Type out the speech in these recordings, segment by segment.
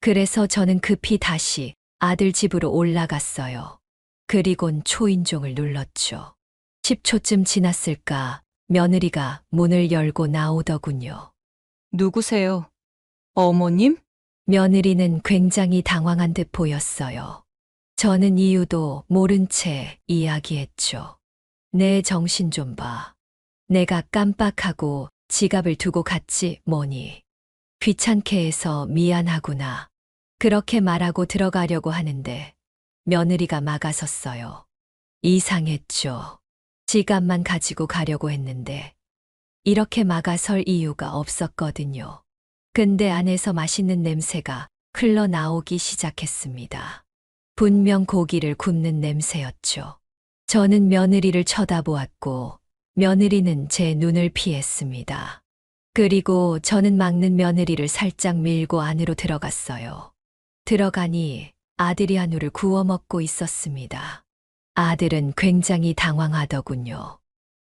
그래서 저는 급히 다시 아들 집으로 올라갔어요. 그리곤 초인종을 눌렀죠. 10초쯤 지났을까 며느리가 문을 열고 나오더군요. 누구세요? 어머님? 며느리는 굉장히 당황한 듯 보였어요. 저는 이유도 모른 채 이야기했죠. 내 정신 좀 봐. 내가 깜빡하고 지갑을 두고 갔지 뭐니. 귀찮게 해서 미안하구나. 그렇게 말하고 들어가려고 하는데 며느리가 막아섰어요. 이상했죠. 지갑만 가지고 가려고 했는데 이렇게 막아설 이유가 없었거든요. 근데 안에서 맛있는 냄새가 흘러나오기 시작했습니다. 분명 고기를 굽는 냄새였죠. 저는 며느리를 쳐다보았고 며느리는 제 눈을 피했습니다. 그리고 저는 막는 며느리를 살짝 밀고 안으로 들어갔어요. 들어가니 아들이 한우를 구워 먹고 있었습니다. 아들은 굉장히 당황하더군요.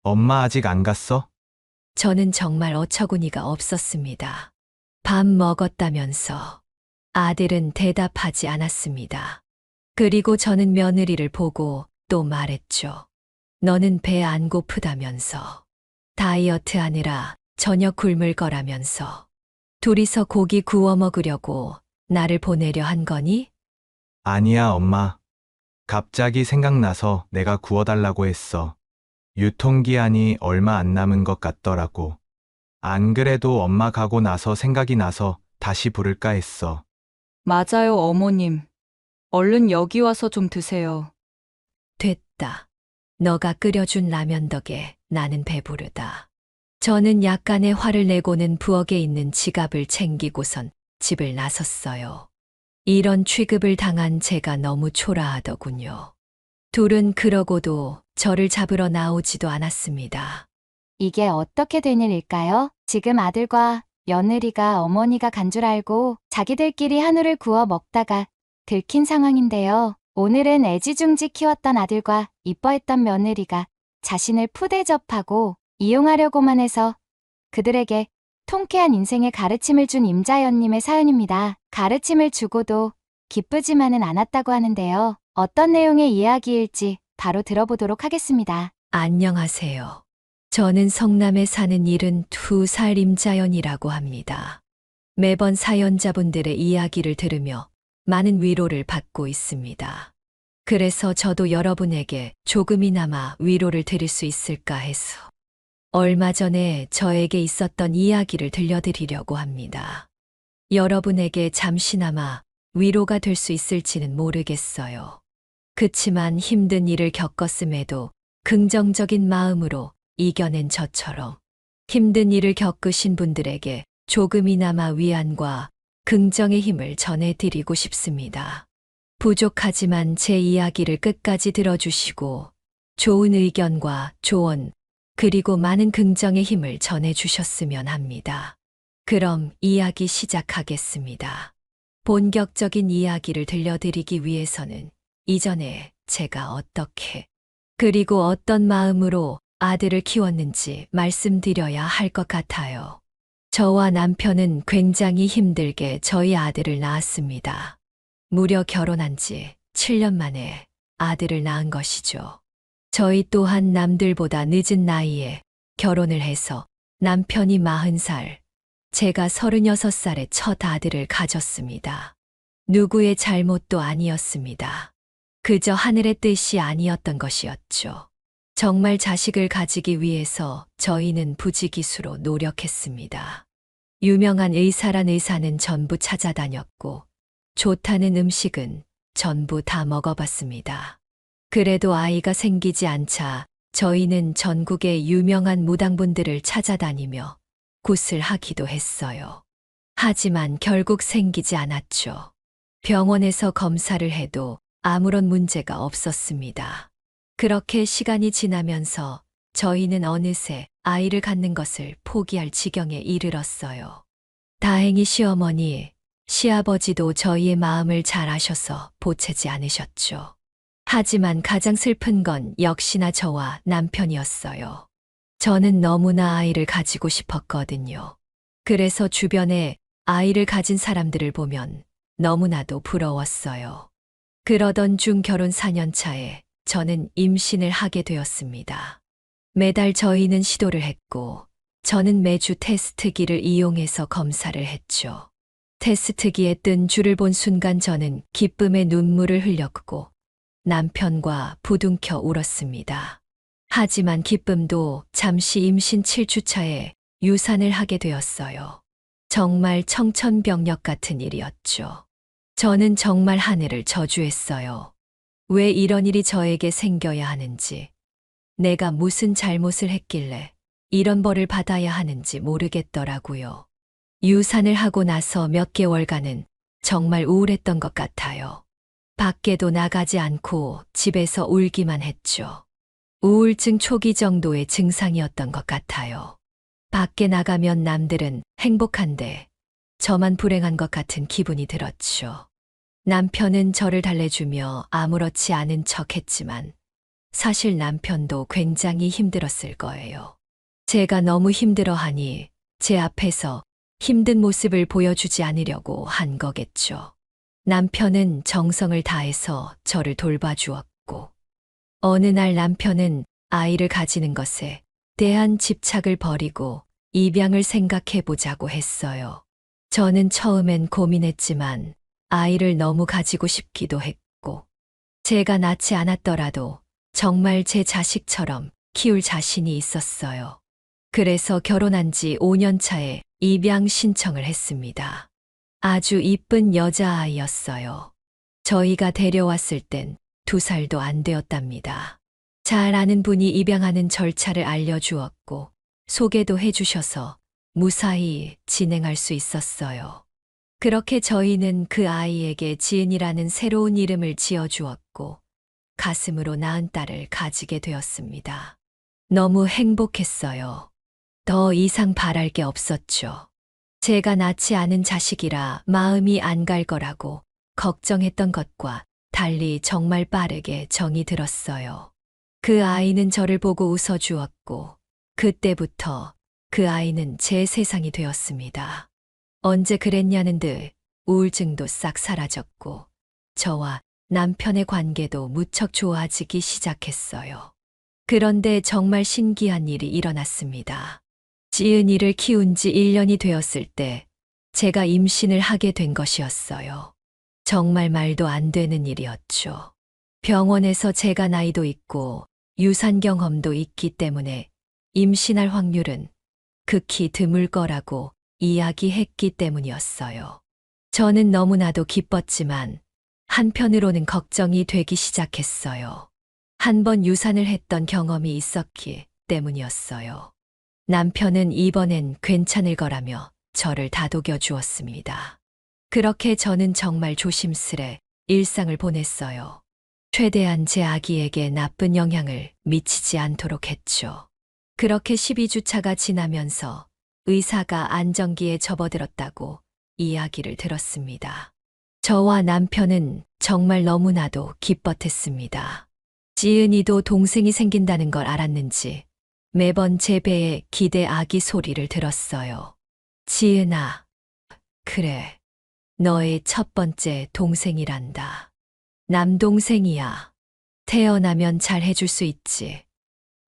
엄마 아직 안 갔어? 저는 정말 어처구니가 없었습니다. 밥 먹었다면서. 아들은 대답하지 않았습니다. 그리고 저는 며느리를 보고 또 말했죠. 너는 배 안 고프다면서. 다이어트 하느라 저녁 굶을 거라면서. 둘이서 고기 구워 먹으려고 나를 보내려 한 거니? 아니야, 엄마. 갑자기 생각나서 내가 구워달라고 했어. 유통기한이 얼마 안 남은 것 같더라고. 안 그래도 엄마 가고 나서 생각이 나서 다시 부를까 했어. 맞아요, 어머님. 얼른 여기 와서 좀 드세요. 됐다. 너가 끓여준 라면 덕에 나는 배부르다. 저는 약간의 화를 내고는 부엌에 있는 지갑을 챙기고선 집을 나섰어요. 이런 취급을 당한 제가 너무 초라하더군요. 둘은 그러고도 저를 잡으러 나오지도 않았습니다. 이게 어떻게 된 일일까요? 지금 아들과 며느리가 어머니가 간 줄 알고 자기들끼리 한우를 구워 먹다가 들킨 상황인데요. 오늘은 애지중지 키웠던 아들과 이뻐했던 며느리가 자신을 푸대접하고 이용하려고만 해서 그들에게 통쾌한 인생의 가르침을 준 임자연님의 사연입니다. 가르침을 주고도 기쁘지만은 않았다고 하는데요. 어떤 내용의 이야기일지 바로 들어보도록 하겠습니다. 안녕하세요. 저는 성남에 사는 72살 임자연이라고 합니다. 매번 사연자분들의 이야기를 들으며 많은 위로를 받고 있습니다. 그래서 저도 여러분에게 조금이나마 위로를 드릴 수 있을까 해서 얼마 전에 저에게 있었던 이야기를 들려드리려고 합니다. 여러분에게 잠시나마 위로가 될 수 있을지는 모르겠어요. 그치만 힘든 일을 겪었음에도 긍정적인 마음으로 이겨낸 저처럼 힘든 일을 겪으신 분들에게 조금이나마 위안과 긍정의 힘을 전해드리고 싶습니다. 부족하지만 제 이야기를 끝까지 들어주시고 좋은 의견과 조언 그리고 많은 긍정의 힘을 전해주셨으면 합니다. 그럼 이야기 시작하겠습니다. 본격적인 이야기를 들려드리기 위해서는 이전에 제가 어떻게 그리고 어떤 마음으로 아들을 키웠는지 말씀드려야 할 것 같아요. 저와 남편은 굉장히 힘들게 저희 아들을 낳았습니다. 무려 결혼한 지 7년 만에 아들을 낳은 것이죠. 저희 또한 남들보다 늦은 나이에 결혼을 해서 남편이 40살, 제가 36살에 첫 아들을 가졌습니다. 누구의 잘못도 아니었습니다. 그저 하늘의 뜻이 아니었던 것이었죠. 정말 자식을 가지기 위해서 저희는 부지기수로 노력했습니다. 유명한 의사란 의사는 전부 찾아다녔고 좋다는 음식은 전부 다 먹어봤습니다. 그래도 아이가 생기지 않자 저희는 전국의 유명한 무당분들을 찾아다니며 굿을 하기도 했어요. 하지만 결국 생기지 않았죠. 병원에서 검사를 해도 아무런 문제가 없었습니다. 그렇게 시간이 지나면서 저희는 어느새 아이를 갖는 것을 포기할 지경에 이르렀어요. 다행히 시어머니, 시아버지도 저희의 마음을 잘 아셔서 보채지 않으셨죠. 하지만 가장 슬픈 건 역시나 저와 남편이었어요. 저는 너무나 아이를 가지고 싶었거든요. 그래서 주변에 아이를 가진 사람들을 보면 너무나도 부러웠어요. 그러던 중 결혼 4년 차에 저는 임신을 하게 되었습니다. 매달 저희는 시도를 했고, 저는 매주 테스트기를 이용해서 검사를 했죠. 테스트기에 뜬 줄을 본 순간 저는 기쁨의 눈물을 흘렸고, 남편과 부둥켜 울었습니다. 하지만 기쁨도 잠시 임신 7주 차에 유산을 하게 되었어요. 정말 청천벽력 같은 일이었죠. 저는 정말 하늘을 저주했어요. 왜 이런 일이 저에게 생겨야 하는지, 내가 무슨 잘못을 했길래 이런 벌을 받아야 하는지 모르겠더라고요. 유산을 하고 나서 몇 개월간은 정말 우울했던 것 같아요. 밖에도 나가지 않고 집에서 울기만 했죠. 우울증 초기 정도의 증상이었던 것 같아요. 밖에 나가면 남들은 행복한데 저만 불행한 것 같은 기분이 들었죠. 남편은 저를 달래주며 아무렇지 않은 척 했지만 사실 남편도 굉장히 힘들었을 거예요. 제가 너무 힘들어하니 제 앞에서 힘든 모습을 보여주지 않으려고 한 거겠죠. 남편은 정성을 다해서 저를 돌봐주었고, 어느 날 남편은 아이를 가지는 것에 대한 집착을 버리고 입양을 생각해 보자고 했어요. 저는 처음엔 고민했지만 아이를 너무 가지고 싶기도 했고, 제가 낳지 않았더라도 정말 제 자식처럼 키울 자신이 있었어요. 그래서 결혼한 지 5년 차에 입양 신청을 했습니다. 아주 이쁜 여자아이였어요. 저희가 데려왔을 땐 2살도 안 되었답니다. 잘 아는 분이 입양하는 절차를 알려주었고 소개도 해주셔서 무사히 진행할 수 있었어요. 그렇게 저희는 그 아이에게 지은이라는 새로운 이름을 지어주었고 가슴으로 낳은 딸을 가지게 되었습니다. 너무 행복했어요. 더 이상 바랄 게 없었죠. 제가 낳지 않은 자식이라 마음이 안 갈 거라고 걱정했던 것과 달리 정말 빠르게 정이 들었어요. 그 아이는 저를 보고 웃어주었고 그때부터 그 아이는 제 세상이 되었습니다. 언제 그랬냐는 듯 우울증도 싹 사라졌고 저와 남편의 관계도 무척 좋아지기 시작했어요. 그런데 정말 신기한 일이 일어났습니다. 지은이를 키운 지 1년이 되었을 때 제가 임신을 하게 된 것이었어요. 정말 말도 안 되는 일이었죠. 병원에서 제가 나이도 있고 유산 경험도 있기 때문에 임신할 확률은 극히 드물 거라고 이야기했기 때문이었어요. 저는 너무나도 기뻤지만 한편으로는 걱정이 되기 시작했어요. 한 번 유산을 했던 경험이 있었기 때문이었어요. 남편은 이번엔 괜찮을 거라며 저를 다독여 주었습니다. 그렇게 저는 정말 조심스레 일상을 보냈어요. 최대한 제 아기에게 나쁜 영향을 미치지 않도록 했죠. 그렇게 12주차가 지나면서 의사가 안정기에 접어들었다고 이야기를 들었습니다. 저와 남편은 정말 너무나도 기뻤했습니다. 지은이도 동생이 생긴다는 걸 알았는지 매번 제 배에 기대 아기 소리를 들었어요. 지은아, 그래, 너의 첫 번째 동생이란다. 남동생이야. 태어나면 잘 해줄 수 있지.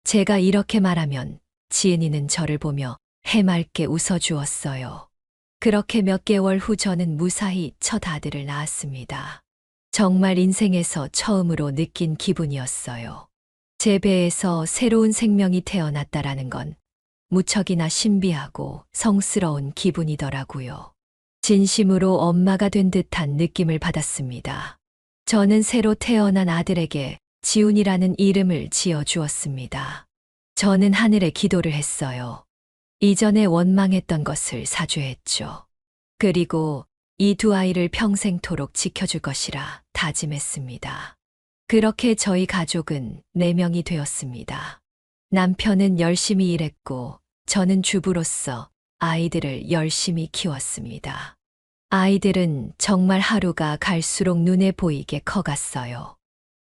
제가 이렇게 말하면 지은이는 저를 보며 해맑게 웃어주었어요. 그렇게 몇 개월 후 저는 무사히 첫 아들을 낳았습니다. 정말 인생에서 처음으로 느낀 기분이었어요. 제 배에서 새로운 생명이 태어났다라는 건 무척이나 신비하고 성스러운 기분이더라고요. 진심으로 엄마가 된 듯한 느낌을 받았습니다. 저는 새로 태어난 아들에게 지훈이라는 이름을 지어주었습니다. 저는 하늘에 기도를 했어요. 이전에 원망했던 것을 사죄했죠. 그리고 이 두 아이를 평생토록 지켜줄 것이라 다짐했습니다. 그렇게 저희 가족은 4명이 되었습니다. 남편은 열심히 일했고 저는 주부로서 아이들을 열심히 키웠습니다. 아이들은 정말 하루가 갈수록 눈에 보이게 커갔어요.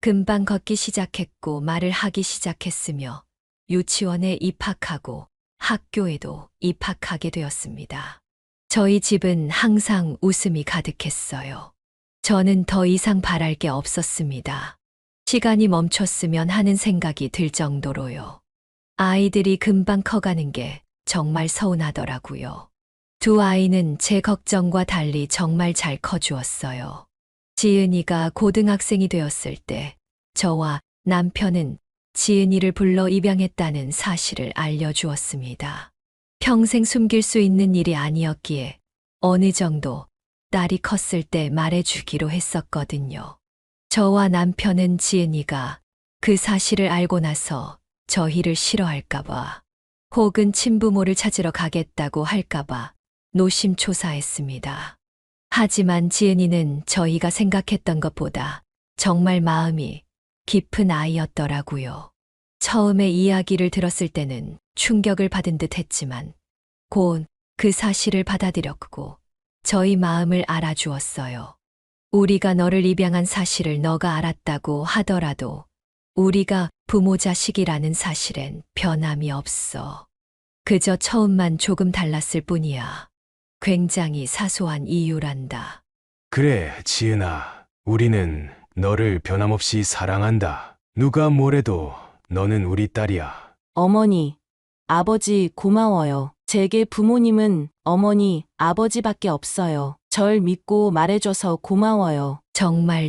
금방 걷기 시작했고 말을 하기 시작했으며 유치원에 입학하고 학교에도 입학하게 되었습니다. 저희 집은 항상 웃음이 가득했어요. 저는 더 이상 바랄 게 없었습니다. 시간이 멈췄으면 하는 생각이 들 정도로요. 아이들이 금방 커가는 게 정말 서운하더라고요. 두 아이는 제 걱정과 달리 정말 잘 커주었어요. 지은이가 고등학생이 되었을 때 저와 남편은 지은이를 불러 입양했다는 사실을 알려주었습니다. 평생 숨길 수 있는 일이 아니었기에 어느 정도 딸이 컸을 때 말해주기로 했었거든요. 저와 남편은 지은이가 그 사실을 알고 나서 저희를 싫어할까봐 혹은 친부모를 찾으러 가겠다고 할까봐 노심초사했습니다. 하지만 지은이는 저희가 생각했던 것보다 정말 마음이 깊은 아이였더라고요. 처음에 이야기를 들었을 때는 충격을 받은 듯 했지만 곧 그 사실을 받아들였고 저희 마음을 알아주었어요. 우리가 너를 입양한 사실을 너가 알았다고 하더라도 우리가 부모 자식이라는 사실엔 변함이 없어. 그저 처음만 조금 달랐을 뿐이야. 굉장히 사소한 이유란다. 그래, 지은아. 우리는 너를 변함없이 사랑한다. 누가 뭐래도 너는 우리 딸이야. 어머니, 아버지 고마워요. 제게 부모님은 어머니, 아버지밖에 없어요. 절 믿고 말해줘서 고마워요. 정말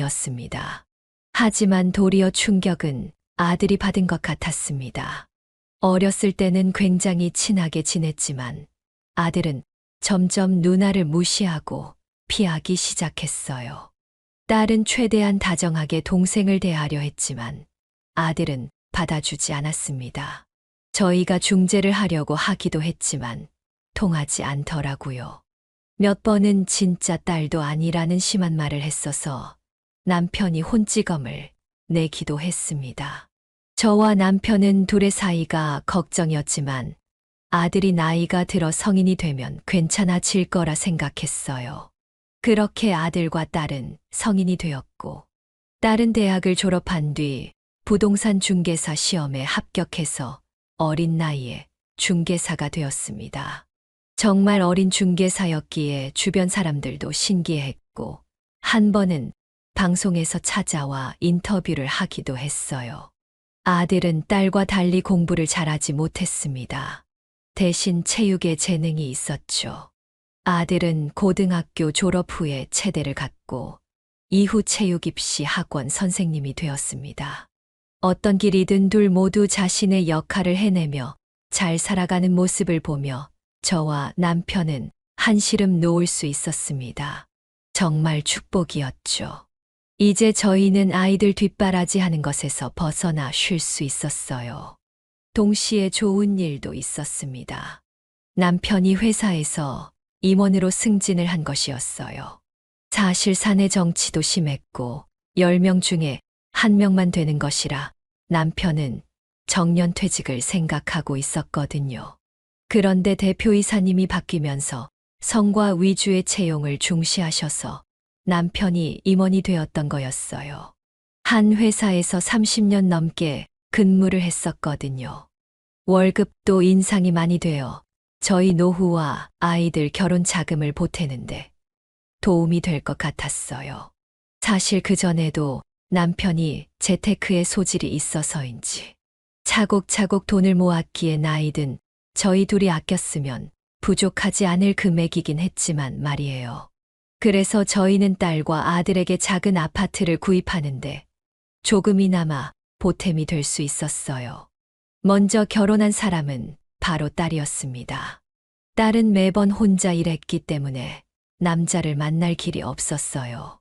다행이었습니다. 하지만 도리어 충격은 아들이 받은 것 같았습니다. 어렸을 때는 굉장히 친하게 지냈지만 아들은 점점 누나를 무시하고 피하기 시작했어요. 딸은 최대한 다정하게 동생을 대하려 했지만 아들은 받아주지 않았습니다. 저희가 중재를 하려고 하기도 했지만 통하지 않더라고요. 몇 번은 진짜 딸도 아니라는 심한 말을 했어서 남편이 혼찌검을 내기도 했습니다. 저와 남편은 둘의 사이가 걱정이었지만 아들이 나이가 들어 성인이 되면 괜찮아질 거라 생각했어요. 그렇게 아들과 딸은 성인이 되었고 딸은 대학을 졸업한 뒤 부동산 중개사 시험에 합격해서 어린 나이에 중개사가 되었습니다. 정말 어린 중개사였기에 주변 사람들도 신기했고 한 번은 방송에서 찾아와 인터뷰를 하기도 했어요. 아들은 딸과 달리 공부를 잘하지 못했습니다. 대신 체육에 재능이 있었죠. 아들은 고등학교 졸업 후에 체대를 갔고 이후 체육 입시 학원 선생님이 되었습니다. 어떤 길이든 둘 모두 자신의 역할을 해내며 잘 살아가는 모습을 보며 저와 남편은 한시름 놓을 수 있었습니다. 정말 축복이었죠. 이제 저희는 아이들 뒷바라지 하는 것에서 벗어나 쉴 수 있었어요. 동시에 좋은 일도 있었습니다. 남편이 회사에서 임원으로 승진을 한 것이었어요. 사실 사내 정치도 심했고 10명 중에 1명만 되는 것이라 남편은 정년퇴직을 생각하고 있었거든요. 그런데 대표이사님이 바뀌면서 성과 위주의 채용을 중시하셔서 남편이 임원이 되었던 거였어요. 한 회사에서 30년 넘게 근무를 했었거든요. 월급도 인상이 많이 되어 저희 노후와 아이들 결혼 자금을 보태는데 도움이 될 것 같았어요. 사실 그전에도 남편이 재테크에 소질이 있어서인지 차곡차곡 돈을 모았기에 나이든 저희 둘이 아꼈으면 부족하지 않을 금액이긴 했지만 말이에요. 그래서 저희는 딸과 아들에게 작은 아파트를 구입하는데 조금이나마 보탬이 될 수 있었어요. 먼저 결혼한 사람은 바로 딸이었습니다. 딸은 매번 혼자 일했기 때문에 남자를 만날 길이 없었어요.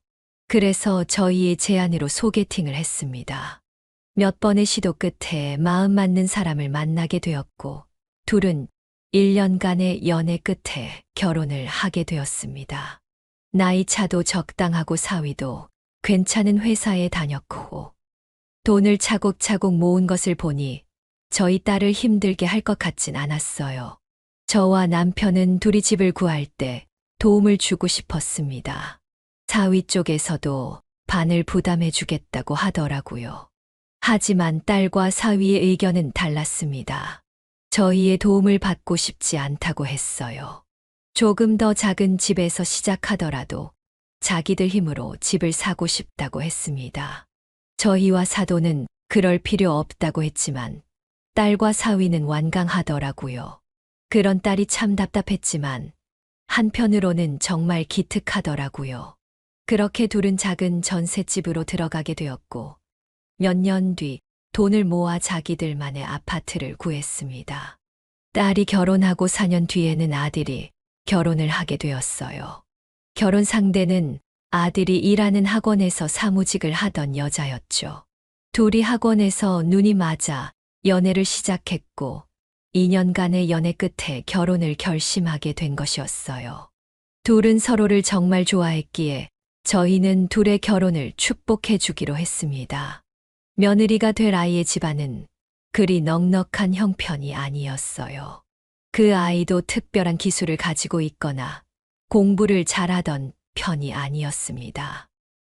그래서 저희의 제안으로 소개팅을 했습니다. 몇 번의 시도 끝에 마음 맞는 사람을 만나게 되었고 둘은 1년간의 연애 끝에 결혼을 하게 되었습니다. 나이 차도 적당하고 사위도 괜찮은 회사에 다녔고 돈을 차곡차곡 모은 것을 보니 저희 딸을 힘들게 할 것 같진 않았어요. 저와 남편은 둘이 집을 구할 때 도움을 주고 싶었습니다. 사위 쪽에서도 반을 부담해 주겠다고 하더라고요. 하지만 딸과 사위의 의견은 달랐습니다. 저희의 도움을 받고 싶지 않다고 했어요. 조금 더 작은 집에서 시작하더라도 자기들 힘으로 집을 사고 싶다고 했습니다. 저희와 사도는 그럴 필요 없다고 했지만 딸과 사위는 완강하더라고요. 그런 딸이 참 답답했지만 한편으로는 정말 기특하더라고요. 그렇게 둘은 작은 전셋집으로 들어가게 되었고 몇 년 뒤 돈을 모아 자기들만의 아파트를 구했습니다. 딸이 결혼하고 4년 뒤에는 아들이 결혼을 하게 되었어요. 결혼 상대는 아들이 일하는 학원에서 사무직을 하던 여자였죠. 둘이 학원에서 눈이 맞아 연애를 시작했고 2년간의 연애 끝에 결혼을 결심하게 된 것이었어요. 둘은 서로를 정말 좋아했기에 저희는 둘의 결혼을 축복해 주기로 했습니다. 며느리가 될 아이의 집안은 그리 넉넉한 형편이 아니었어요. 그 아이도 특별한 기술을 가지고 있거나 공부를 잘하던 편이 아니었습니다.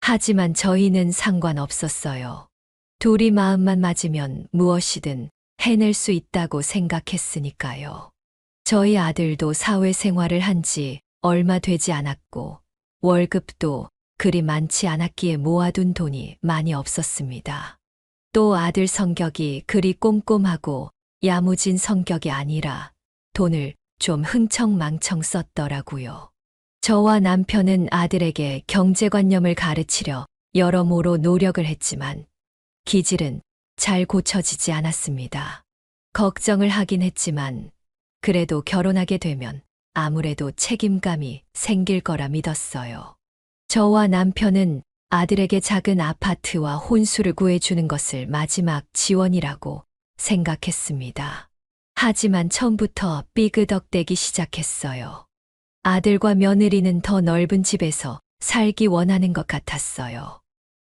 하지만 저희는 상관없었어요. 둘이 마음만 맞으면 무엇이든 해낼 수 있다고 생각했으니까요. 저희 아들도 사회생활을 한 지 얼마 되지 않았고 월급도 그리 많지 않았기에 모아둔 돈이 많이 없었습니다. 또 아들 성격이 그리 꼼꼼하고 야무진 성격이 아니라 돈을 좀 흥청망청 썼더라고요. 저와 남편은 아들에게 경제관념을 가르치려 여러모로 노력을 했지만 기질은 잘 고쳐지지 않았습니다. 걱정을 하긴 했지만 그래도 결혼하게 되면 아무래도 책임감이 생길 거라 믿었어요. 저와 남편은 아들에게 작은 아파트와 혼수를 구해주는 것을 마지막 지원이라고 생각했습니다. 하지만 처음부터 삐그덕대기 시작했어요. 아들과 며느리는 더 넓은 집에서 살기 원하는 것 같았어요.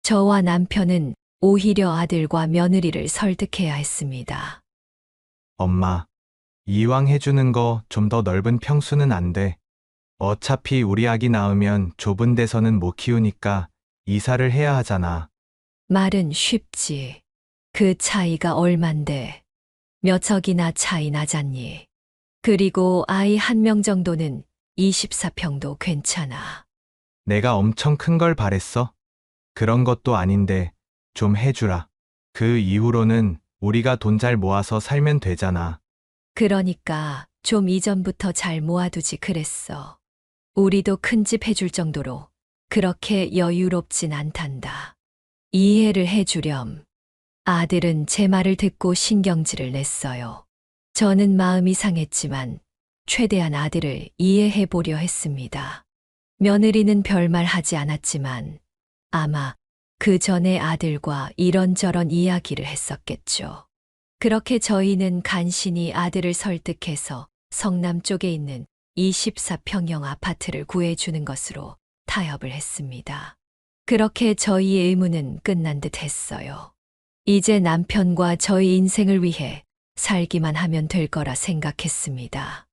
저와 남편은 오히려 아들과 며느리를 설득해야 했습니다. 엄마, 이왕 해주는 거 좀 더 넓은 평수는 안 돼. 어차피 우리 아기 낳으면 좁은 데서는 못 키우니까 이사를 해야 하잖아. 말은 쉽지. 그 차이가 얼만데 몇 척이나 차이 나잖니. 그리고 아이 1명 정도는 24평도 괜찮아. 내가 엄청 큰 걸 바랬어? 그런 것도 아닌데 좀 해주라. 그 이후로는 우리가 돈 잘 모아서 살면 되잖아. 그러니까 좀 이전부터 잘 모아두지 그랬어. 우리도 큰 집 해줄 정도로 그렇게 여유롭진 않단다. 이해를 해주렴. 아들은 제 말을 듣고 신경질을 냈어요. 저는 마음이 상했지만 최대한 아들을 이해해 보려 했습니다. 며느리는 별말 하지 않았지만 아마 그 전에 아들과 이런저런 이야기를 했었겠죠. 그렇게 저희는 간신히 아들을 설득해서 성남 쪽에 있는 24평형 아파트를 구해주는 것으로 타협을 했습니다. 그렇게 저희의 의무는 끝난 듯 했어요. 이제 남편과 저희 인생을 위해 살기만 하면 될 거라 생각했습니다.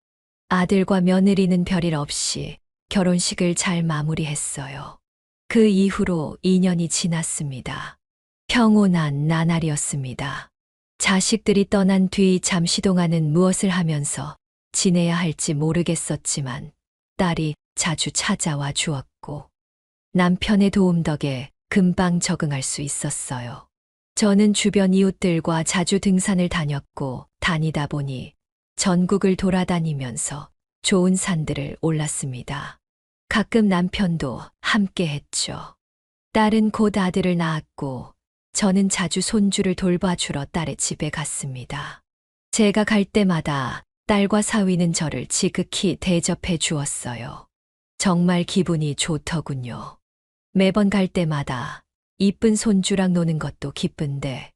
아들과 며느리는 별일 없이 결혼식을 잘 마무리했어요. 그 이후로 2년이 지났습니다. 평온한 나날이었습니다. 자식들이 떠난 뒤 잠시 동안은 무엇을 하면서 지내야 할지 모르겠었지만 딸이 자주 찾아와 주었고 남편의 도움 덕에 금방 적응할 수 있었어요. 저는 주변 이웃들과 자주 등산을 다녔고 다니다 보니 전국을 돌아다니면서 좋은 산들을 올랐습니다. 가끔 남편도 함께 했죠. 딸은 곧 아들을 낳았고 저는 자주 손주를 돌봐주러 딸의 집에 갔습니다. 제가 갈 때마다 딸과 사위는 저를 지극히 대접해 주었어요. 정말 기분이 좋더군요. 매번 갈 때마다 이쁜 손주랑 노는 것도 기쁜데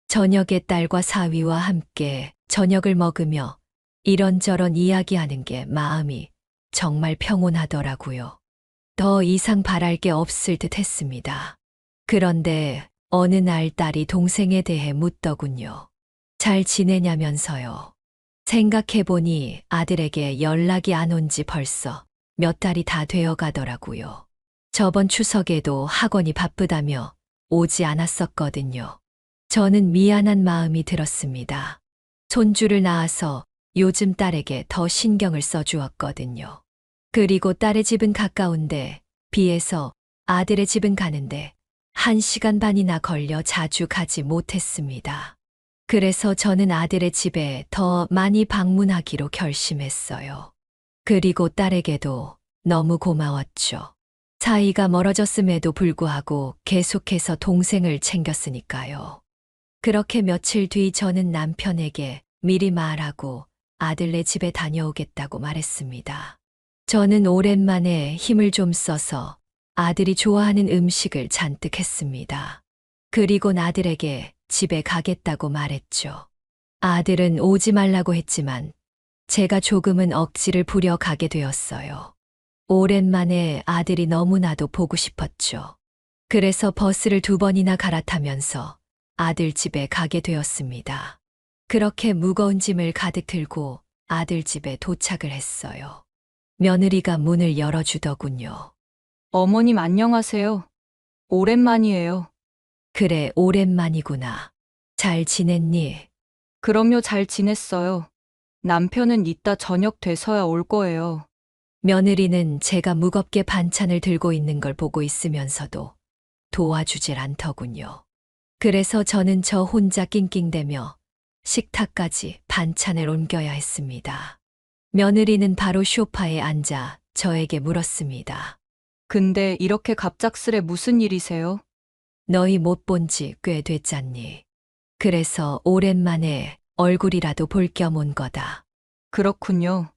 저녁에 딸과 사위와 함께 저녁을 먹으며 이런저런 이야기하는 게 마음이 정말 평온하더라고요. 더 이상 바랄 게 없을 듯 했습니다. 그런데 어느 날 딸이 동생에 대해 묻더군요. 잘 지내냐면서요. 생각해보니 아들에게 연락이 안 온 지 벌써 몇 달이 다 되어 가더라고요. 저번 추석에도 학원이 바쁘다며 오지 않았었거든요. 저는 미안한 마음이 들었습니다. 손주를 낳아서 요즘 딸에게 더 신경을 써주었거든요. 그리고 딸의 집은 가까운데 비해서 아들의 집은 가는데 1시간 반이나 걸려 자주 가지 못했습니다. 그래서 저는 아들의 집에 더 많이 방문하기로 결심했어요. 그리고 딸에게도 너무 고마웠죠. 사이가 멀어졌음에도 불구하고 계속해서 동생을 챙겼으니까요. 그렇게 며칠 뒤 저는 남편에게 미리 말하고 아들네 집에 다녀오겠다고 말했습니다. 저는 오랜만에 힘을 좀 써서 아들이 좋아하는 음식을 잔뜩 했습니다. 그리고 아들에게 집에 가겠다고 말했죠. 아들은 오지 말라고 했지만 제가 조금은 억지를 부려 가게 되었어요. 오랜만에 아들이 너무나도 보고 싶었죠. 그래서 버스를 2번이나 갈아타면서 아들 집에 가게 되었습니다. 그렇게 무거운 짐을 가득 들고 아들 집에 도착을 했어요. 며느리가 문을 열어주더군요. 어머님 안녕하세요. 오랜만이에요. 그래, 오랜만이구나. 잘 지냈니? 그럼요, 잘 지냈어요. 남편은 이따 저녁 돼서야 올 거예요. 며느리는 제가 무겁게 반찬을 들고 있는 걸 보고 있으면서도 도와주질 않더군요. 그래서 저는 저 혼자 낑낑대며 식탁까지 반찬을 옮겨야 했습니다. 며느리는 바로 소파에 앉아 저에게 물었습니다. 근데 이렇게 갑작스레 무슨 일이세요? 너희 못 본 지 꽤 됐잖니. 그래서 오랜만에 얼굴이라도 볼 겸 온 거다. 그렇군요.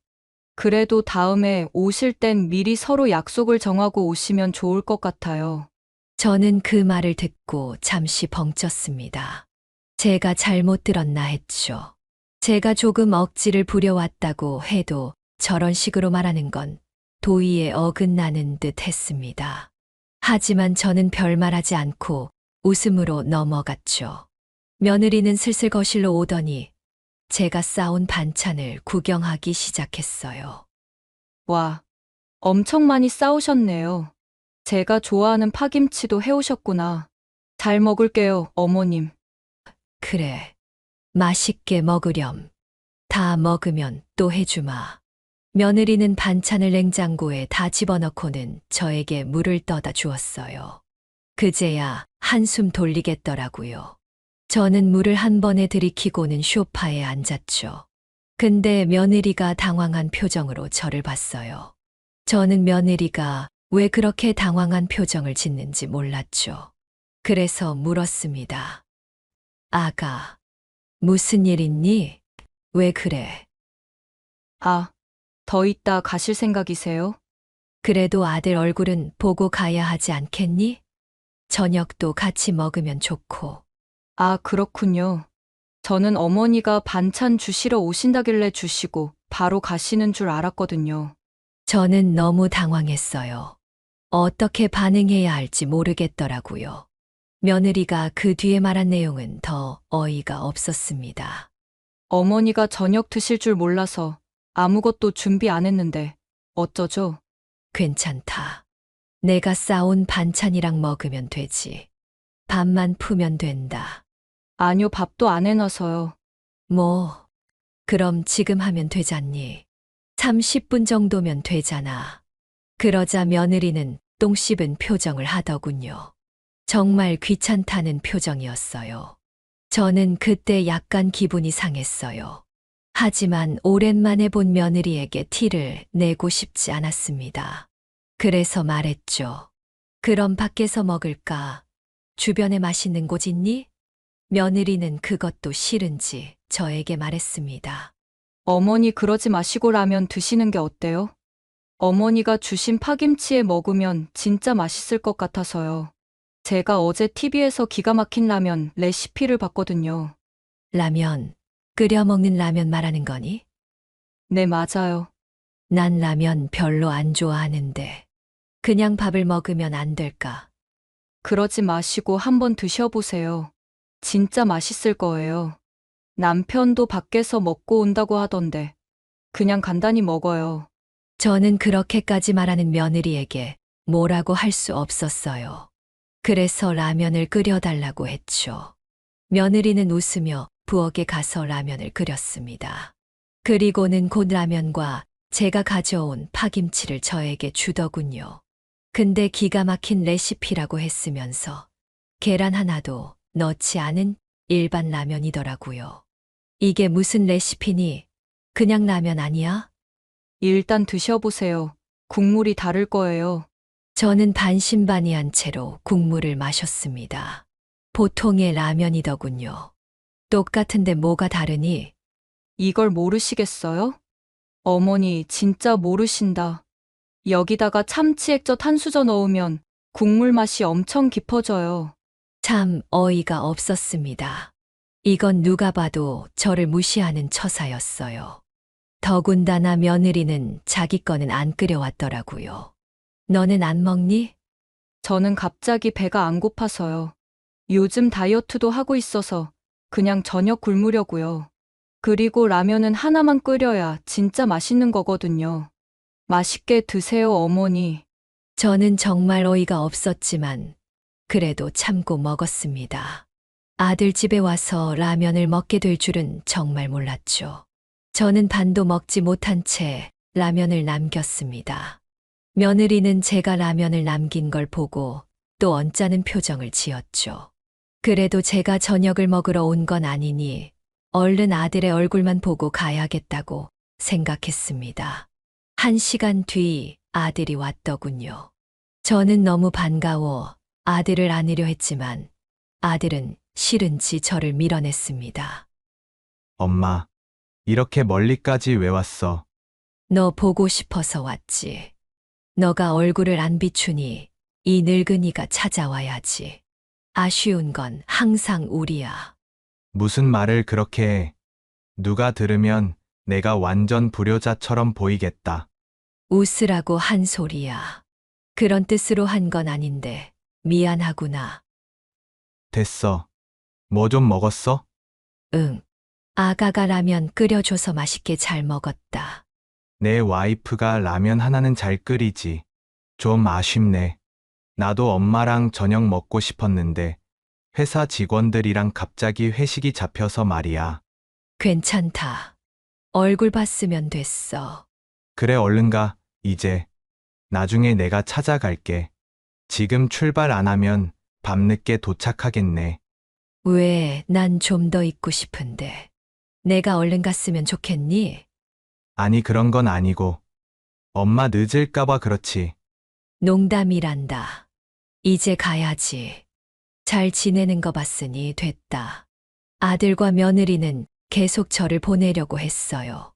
그래도 다음에 오실 땐 미리 서로 약속을 정하고 오시면 좋을 것 같아요. 저는 그 말을 듣고 잠시 벙쪘습니다. 제가 잘못 들었나 했죠. 제가 조금 억지를 부려왔다고 해도 저런 식으로 말하는 건 도의에 어긋나는 듯 했습니다. 하지만 저는 별말하지 않고 웃음으로 넘어갔죠. 며느리는 슬슬 거실로 오더니 제가 싸온 반찬을 구경하기 시작했어요. 와, 엄청 많이 싸우셨네요. 제가 좋아하는 파김치도 해오셨구나. 잘 먹을게요, 어머님. 그래, 맛있게 먹으렴. 다 먹으면 또 해주마. 며느리는 반찬을 냉장고에 다 집어넣고는 저에게 물을 떠다 주었어요. 그제야 한숨 돌리겠더라고요. 저는 물을 한 번에 들이키고는 소파에 앉았죠. 근데 며느리가 당황한 표정으로 저를 봤어요. 저는 며느리가 왜 그렇게 당황한 표정을 짓는지 몰랐죠. 그래서 물었습니다. 아가, 무슨 일 있니? 왜 그래? 아, 더 있다 가실 생각이세요? 그래도 아들 얼굴은 보고 가야 하지 않겠니? 저녁도 같이 먹으면 좋고. 아, 그렇군요. 저는 어머니가 반찬 주시러 오신다길래 주시고 바로 가시는 줄 알았거든요. 저는 너무 당황했어요. 어떻게 반응해야 할지 모르겠더라고요. 며느리가 그 뒤에 말한 내용은 더 어이가 없었습니다. 어머니가 저녁 드실 줄 몰라서 아무것도 준비 안 했는데 어쩌죠? 괜찮다. 내가 싸온 반찬이랑 먹으면 되지. 밥만 푸면 된다. 아니요, 밥도 안 해놔서요. 뭐, 그럼 지금 하면 되잖니. 30분 정도면 되잖아. 그러자 며느리는 똥 씹은 표정을 하더군요. 정말 귀찮다는 표정이었어요. 저는 그때 약간 기분이 상했어요. 하지만 오랜만에 본 며느리에게 티를 내고 싶지 않았습니다. 그래서 말했죠. 그럼 밖에서 먹을까? 주변에 맛있는 곳 있니? 며느리는 그것도 싫은지 저에게 말했습니다. 어머니 그러지 마시고 라면 드시는 게 어때요? 어머니가 주신 파김치에 먹으면 진짜 맛있을 것 같아서요. 제가 어제 TV에서 기가 막힌 라면 레시피를 봤거든요. 라면, 끓여 먹는 라면 말하는 거니? 네, 맞아요. 난 라면 별로 안 좋아하는데. 그냥 밥을 먹으면 안 될까? 그러지 마시고 한번 드셔보세요. 진짜 맛있을 거예요. 남편도 밖에서 먹고 온다고 하던데 그냥 간단히 먹어요. 저는 그렇게까지 말하는 며느리에게 뭐라고 할 수 없었어요. 그래서 라면을 끓여달라고 했죠. 며느리는 웃으며 부엌에 가서 라면을 끓였습니다. 그리고는 곧 라면과 제가 가져온 파김치를 저에게 주더군요. 근데 기가 막힌 레시피라고 했으면서 계란 하나도 넣지 않은 일반 라면이더라고요. 이게 무슨 레시피니? 그냥 라면 아니야? 일단 드셔보세요. 국물이 다를 거예요. 저는 반신반의한 채로 국물을 마셨습니다. 보통의 라면이더군요. 똑같은데 뭐가 다르니? 이걸 모르시겠어요? 어머니 진짜 모르신다. 여기다가 참치 액젓 한 수저 넣으면 국물 맛이 엄청 깊어져요. 참 어이가 없었습니다. 이건 누가 봐도 저를 무시하는 처사였어요. 더군다나 며느리는 자기 거는 안 끓여왔더라고요. 너는 안 먹니? 저는 갑자기 배가 안 고파서요. 요즘 다이어트도 하고 있어서 그냥 저녁 굶으려고요. 그리고 라면은 하나만 끓여야 진짜 맛있는 거거든요. 맛있게 드세요, 어머니. 저는 정말 어이가 없었지만 그래도 참고 먹었습니다. 아들 집에 와서 라면을 먹게 될 줄은 정말 몰랐죠. 저는 반도 먹지 못한 채 라면을 남겼습니다. 며느리는 제가 라면을 남긴 걸 보고 또 언짢은 표정을 지었죠. 그래도 제가 저녁을 먹으러 온 건 아니니 얼른 아들의 얼굴만 보고 가야겠다고 생각했습니다. 1시간 뒤 아들이 왔더군요. 저는 너무 반가워 아들을 안으려 했지만 아들은 싫은지 저를 밀어냈습니다. 엄마, 이렇게 멀리까지 왜 왔어? 너 보고 싶어서 왔지. 너가 얼굴을 안 비추니 이 늙은이가 찾아와야지. 아쉬운 건 항상 우리야. 무슨 말을 그렇게 해? 누가 들으면 내가 완전 불효자처럼 보이겠다. 웃으라고 한 소리야. 그런 뜻으로 한 건 아닌데 미안하구나. 됐어. 뭐 좀 먹었어? 응. 아가가 라면 끓여줘서 맛있게 잘 먹었다. 내 와이프가 라면 하나는 잘 끓이지. 좀 아쉽네. 나도 엄마랑 저녁 먹고 싶었는데 회사 직원들이랑 갑자기 회식이 잡혀서 말이야. 괜찮다. 얼굴 봤으면 됐어. 그래 얼른 가, 이제. 나중에 내가 찾아갈게. 지금 출발 안 하면 밤늦게 도착하겠네. 왜 난 좀 더 있고 싶은데. 내가 얼른 갔으면 좋겠니? 아니 그런 건 아니고. 엄마 늦을까봐 그렇지. 농담이란다. 이제 가야지. 잘 지내는 거 봤으니 됐다. 아들과 며느리는 계속 저를 보내려고 했어요.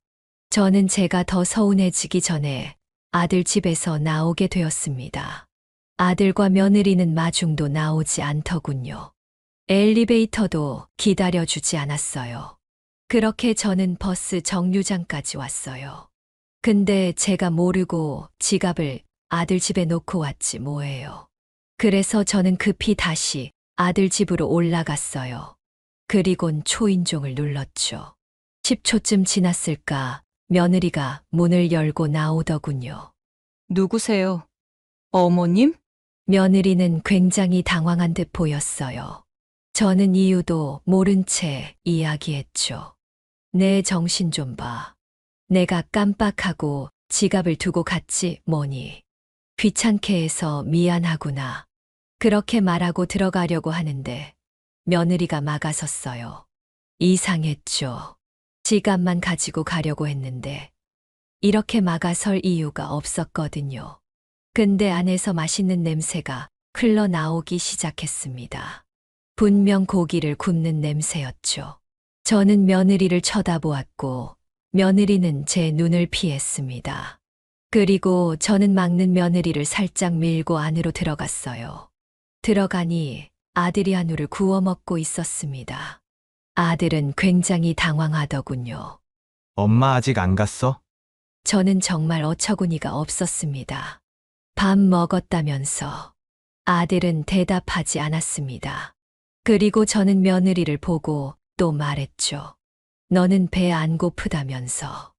저는 제가 더 서운해지기 전에 아들 집에서 나오게 되었습니다. 아들과 며느리는 마중도 나오지 않더군요. 엘리베이터도 기다려주지 않았어요. 그렇게 저는 버스 정류장까지 왔어요. 근데 제가 모르고 지갑을 아들 집에 놓고 왔지 뭐예요. 그래서 저는 급히 다시 아들 집으로 올라갔어요. 그리곤 초인종을 눌렀죠. 10초쯤 지났을까 며느리가 문을 열고 나오더군요. 누구세요? 어머님? 며느리는 굉장히 당황한 듯 보였어요. 저는 이유도 모른 채 이야기했죠. 내 정신 좀 봐. 내가 깜빡하고 지갑을 두고 갔지 뭐니. 귀찮게 해서 미안하구나. 그렇게 말하고 들어가려고 하는데 며느리가 막아섰어요. 이상했죠. 지갑만 가지고 가려고 했는데 이렇게 막아설 이유가 없었거든요. 근데 안에서 맛있는 냄새가 흘러나오기 시작했습니다. 분명 고기를 굽는 냄새였죠. 저는 며느리를 쳐다보았고 며느리는 제 눈을 피했습니다. 그리고 저는 막는 며느리를 살짝 밀고 안으로 들어갔어요. 들어가니 아들이 한우를 구워 먹고 있었습니다. 아들은 굉장히 당황하더군요. 엄마 아직 안 갔어? 저는 정말 어처구니가 없었습니다. 밥 먹었다면서. 아들은 대답하지 않았습니다. 그리고 저는 며느리를 보고 또 말했죠. 너는 배 안 고프다면서.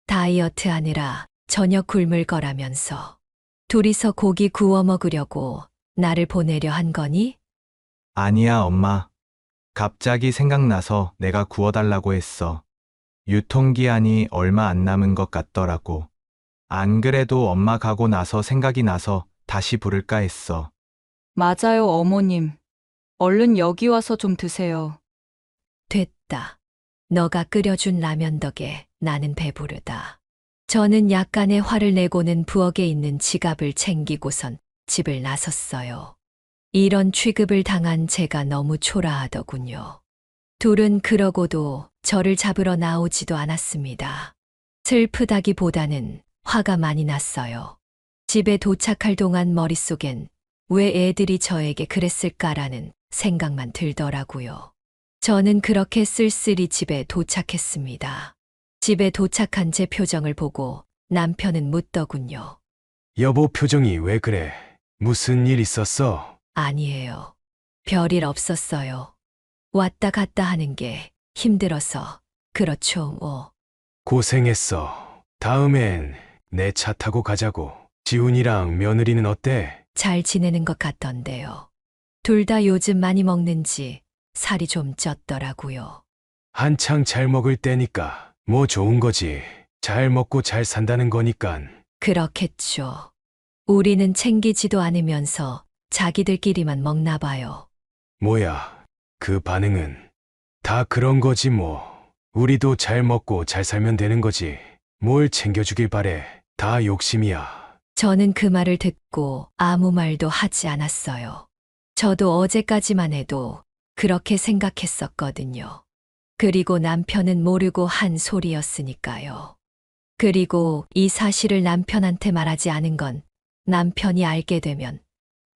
다이어트 하느라 저녁 굶을 거라면서. 둘이서 고기 구워 먹으려고 나를 보내려 한 거니? 아니야 엄마. 갑자기 생각나서 내가 구워달라고 했어. 유통기한이 얼마 안 남은 것 같더라고. 안 그래도 엄마 가고 나서 생각이 나서 다시 부를까 했어. 맞아요, 어머님. 얼른 여기 와서 좀 드세요. 됐다. 너가 끓여준 라면 덕에 나는 배부르다. 저는 약간의 화를 내고는 부엌에 있는 지갑을 챙기고선 집을 나섰어요. 이런 취급을 당한 제가 너무 초라하더군요. 둘은 그러고도 저를 잡으러 나오지도 않았습니다. 슬프다기보다는 화가 많이 났어요. 집에 도착할 동안 머릿속엔 왜 애들이 저에게 그랬을까라는 생각만 들더라고요. 저는 그렇게 쓸쓸히 집에 도착했습니다. 집에 도착한 제 표정을 보고 남편은 묻더군요. 여보 표정이 왜 그래? 무슨 일 있었어? 아니에요. 별일 없었어요. 왔다 갔다 하는 게 힘들어서 그렇죠, 뭐. 고생했어. 다음엔 내 차 타고 가자고. 지훈이랑 며느리는 어때? 잘 지내는 것 같던데요. 둘 다 요즘 많이 먹는지 살이 좀 쪘더라고요. 한창 잘 먹을 때니까 뭐 좋은 거지. 잘 먹고 잘 산다는 거니깐. 그렇겠죠. 우리는 챙기지도 않으면서 자기들끼리만 먹나 봐요. 뭐야, 그 반응은. 다 그런 거지 뭐. 우리도 잘 먹고 잘 살면 되는 거지. 뭘 챙겨주길 바래. 다 욕심이야. 저는 그 말을 듣고 아무 말도 하지 않았어요. 저도 어제까지만 해도 그렇게 생각했었거든요. 그리고 남편은 모르고 한 소리였으니까요. 그리고 이 사실을 남편한테 말하지 않은 건 남편이 알게 되면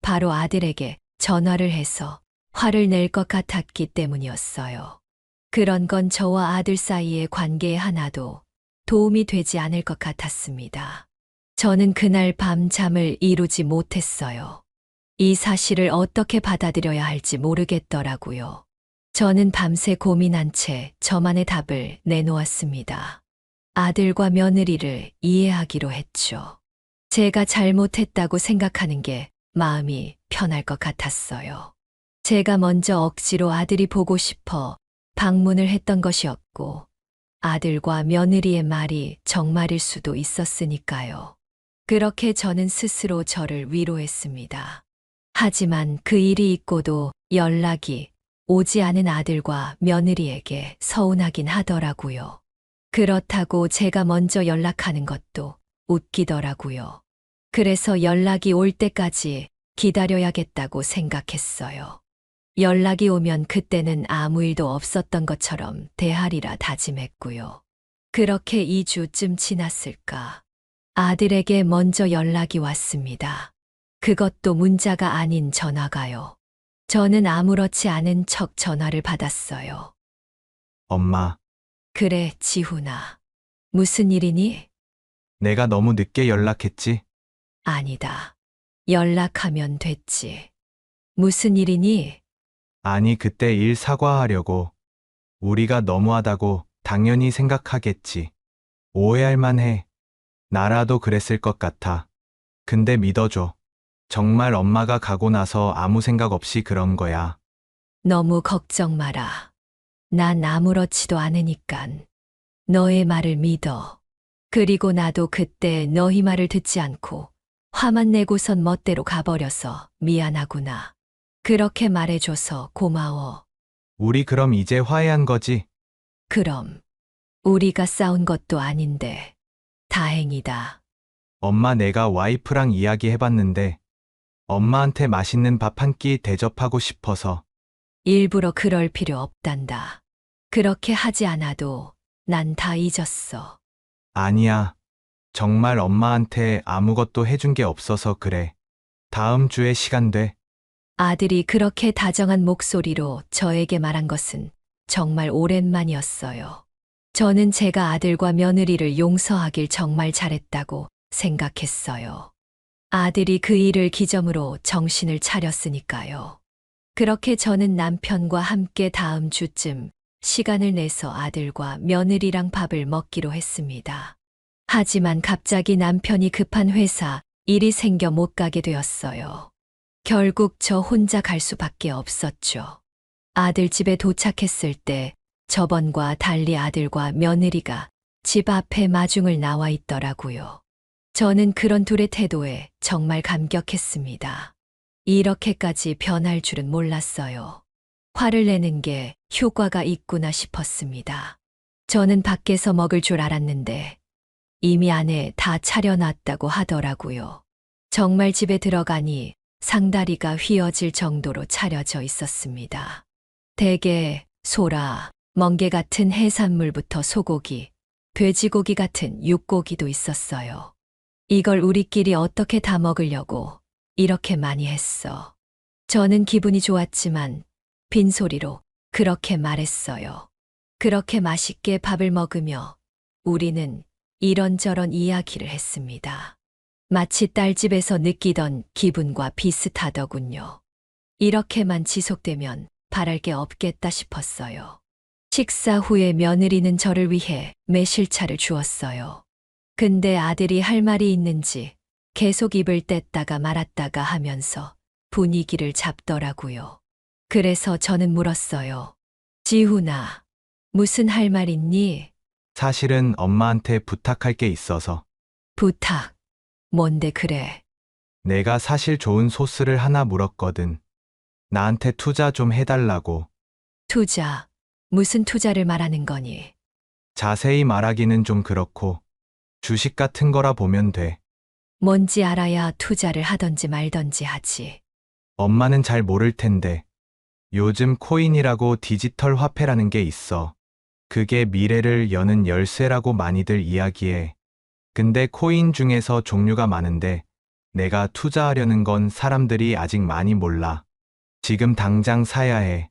바로 아들에게 전화를 해서 화를 낼 것 같았기 때문이었어요. 그런 건 저와 아들 사이의 관계에 하나도 도움이 되지 않을 것 같았습니다. 저는 그날 밤 잠을 이루지 못했어요. 이 사실을 어떻게 받아들여야 할지 모르겠더라고요. 저는 밤새 고민한 채 저만의 답을 내놓았습니다. 아들과 며느리를 이해하기로 했죠. 제가 잘못했다고 생각하는 게 마음이 편할 것 같았어요. 제가 먼저 억지로 아들이 보고 싶어 방문을 했던 것이었고, 아들과 며느리의 말이 정말일 수도 있었으니까요. 그렇게 저는 스스로 저를 위로했습니다. 하지만 그 일이 있고도 연락이 오지 않은 아들과 며느리에게 서운하긴 하더라고요. 그렇다고 제가 먼저 연락하는 것도 웃기더라고요. 그래서 연락이 올 때까지 기다려야겠다고 생각했어요. 연락이 오면 그때는 아무 일도 없었던 것처럼 대하리라 다짐했고요. 그렇게 2주쯤 지났을까. 아들에게 먼저 연락이 왔습니다. 그것도 문자가 아닌 전화가요. 저는 아무렇지 않은 척 전화를 받았어요. 엄마, 그래, 지훈아. 무슨 일이니? 내가 너무 늦게 연락했지? 아니다. 연락하면 됐지. 무슨 일이니? 아니, 그때 일 사과하려고. 우리가 너무하다고 당연히 생각하겠지. 오해할 만해. 나라도 그랬을 것 같아. 근데 믿어줘. 정말 엄마가 가고 나서 아무 생각 없이 그런 거야. 너무 걱정 마라. 난 아무렇지도 않으니깐. 너의 말을 믿어. 그리고 나도 그때 너희 말을 듣지 않고 화만 내고선 멋대로 가버려서 미안하구나. 그렇게 말해줘서 고마워. 우리 그럼 이제 화해한 거지? 그럼 우리가 싸운 것도 아닌데 다행이다. 엄마, 내가 와이프랑 이야기해봤는데 엄마한테 맛있는 밥 한 끼 대접하고 싶어서. 일부러 그럴 필요 없단다. 그렇게 하지 않아도 난 다 잊었어. 아니야. 정말 엄마한테 아무것도 해준 게 없어서 그래. 다음 주에 시간 돼. 아들이 그렇게 다정한 목소리로 저에게 말한 것은 정말 오랜만이었어요. 저는 제가 아들과 며느리를 용서하길 정말 잘했다고 생각했어요. 아들이 그 일을 기점으로 정신을 차렸으니까요. 그렇게 저는 남편과 함께 다음 주쯤 시간을 내서 아들과 며느리랑 밥을 먹기로 했습니다. 하지만 갑자기 남편이 급한 회사 일이 생겨 못 가게 되었어요. 결국 저 혼자 갈 수밖에 없었죠. 아들 집에 도착했을 때 저번과 달리 아들과 며느리가 집 앞에 마중을 나와 있더라고요. 저는 그런 둘의 태도에 정말 감격했습니다. 이렇게까지 변할 줄은 몰랐어요. 화를 내는 게 효과가 있구나 싶었습니다. 저는 밖에서 먹을 줄 알았는데 이미 안에 다 차려놨다고 하더라고요. 정말 집에 들어가니 상다리가 휘어질 정도로 차려져 있었습니다. 대게, 소라, 멍게 같은 해산물부터 소고기, 돼지고기 같은 육고기도 있었어요. 이걸 우리끼리 어떻게 다 먹으려고 이렇게 많이 했어. 저는 기분이 좋았지만 빈소리로 그렇게 말했어요. 그렇게 맛있게 밥을 먹으며 우리는 이런저런 이야기를 했습니다. 마치 딸집에서 느끼던 기분과 비슷하더군요. 이렇게만 지속되면 바랄 게 없겠다 싶었어요. 식사 후에 며느리는 저를 위해 매실차를 주었어요. 근데 아들이 할 말이 있는지 계속 입을 뗐다가 말았다가 하면서 분위기를 잡더라고요. 그래서 저는 물었어요. 지훈아, 무슨 할 말 있니? 사실은 엄마한테 부탁할 게 있어서. 부탁. 뭔데 그래? 내가 사실 좋은 소스를 하나 물었거든. 나한테 투자 좀 해달라고. 투자. 무슨 투자를 말하는 거니? 자세히 말하기는 좀 그렇고, 주식 같은 거라 보면 돼. 뭔지 알아야 투자를 하던지 말던지 하지. 엄마는 잘 모를 텐데, 요즘 코인이라고 디지털 화폐라는 게 있어. 그게 미래를 여는 열쇠라고 많이들 이야기해. 근데 코인 중에서 종류가 많은데, 내가 투자하려는 건 사람들이 아직 많이 몰라. 지금 당장 사야 해.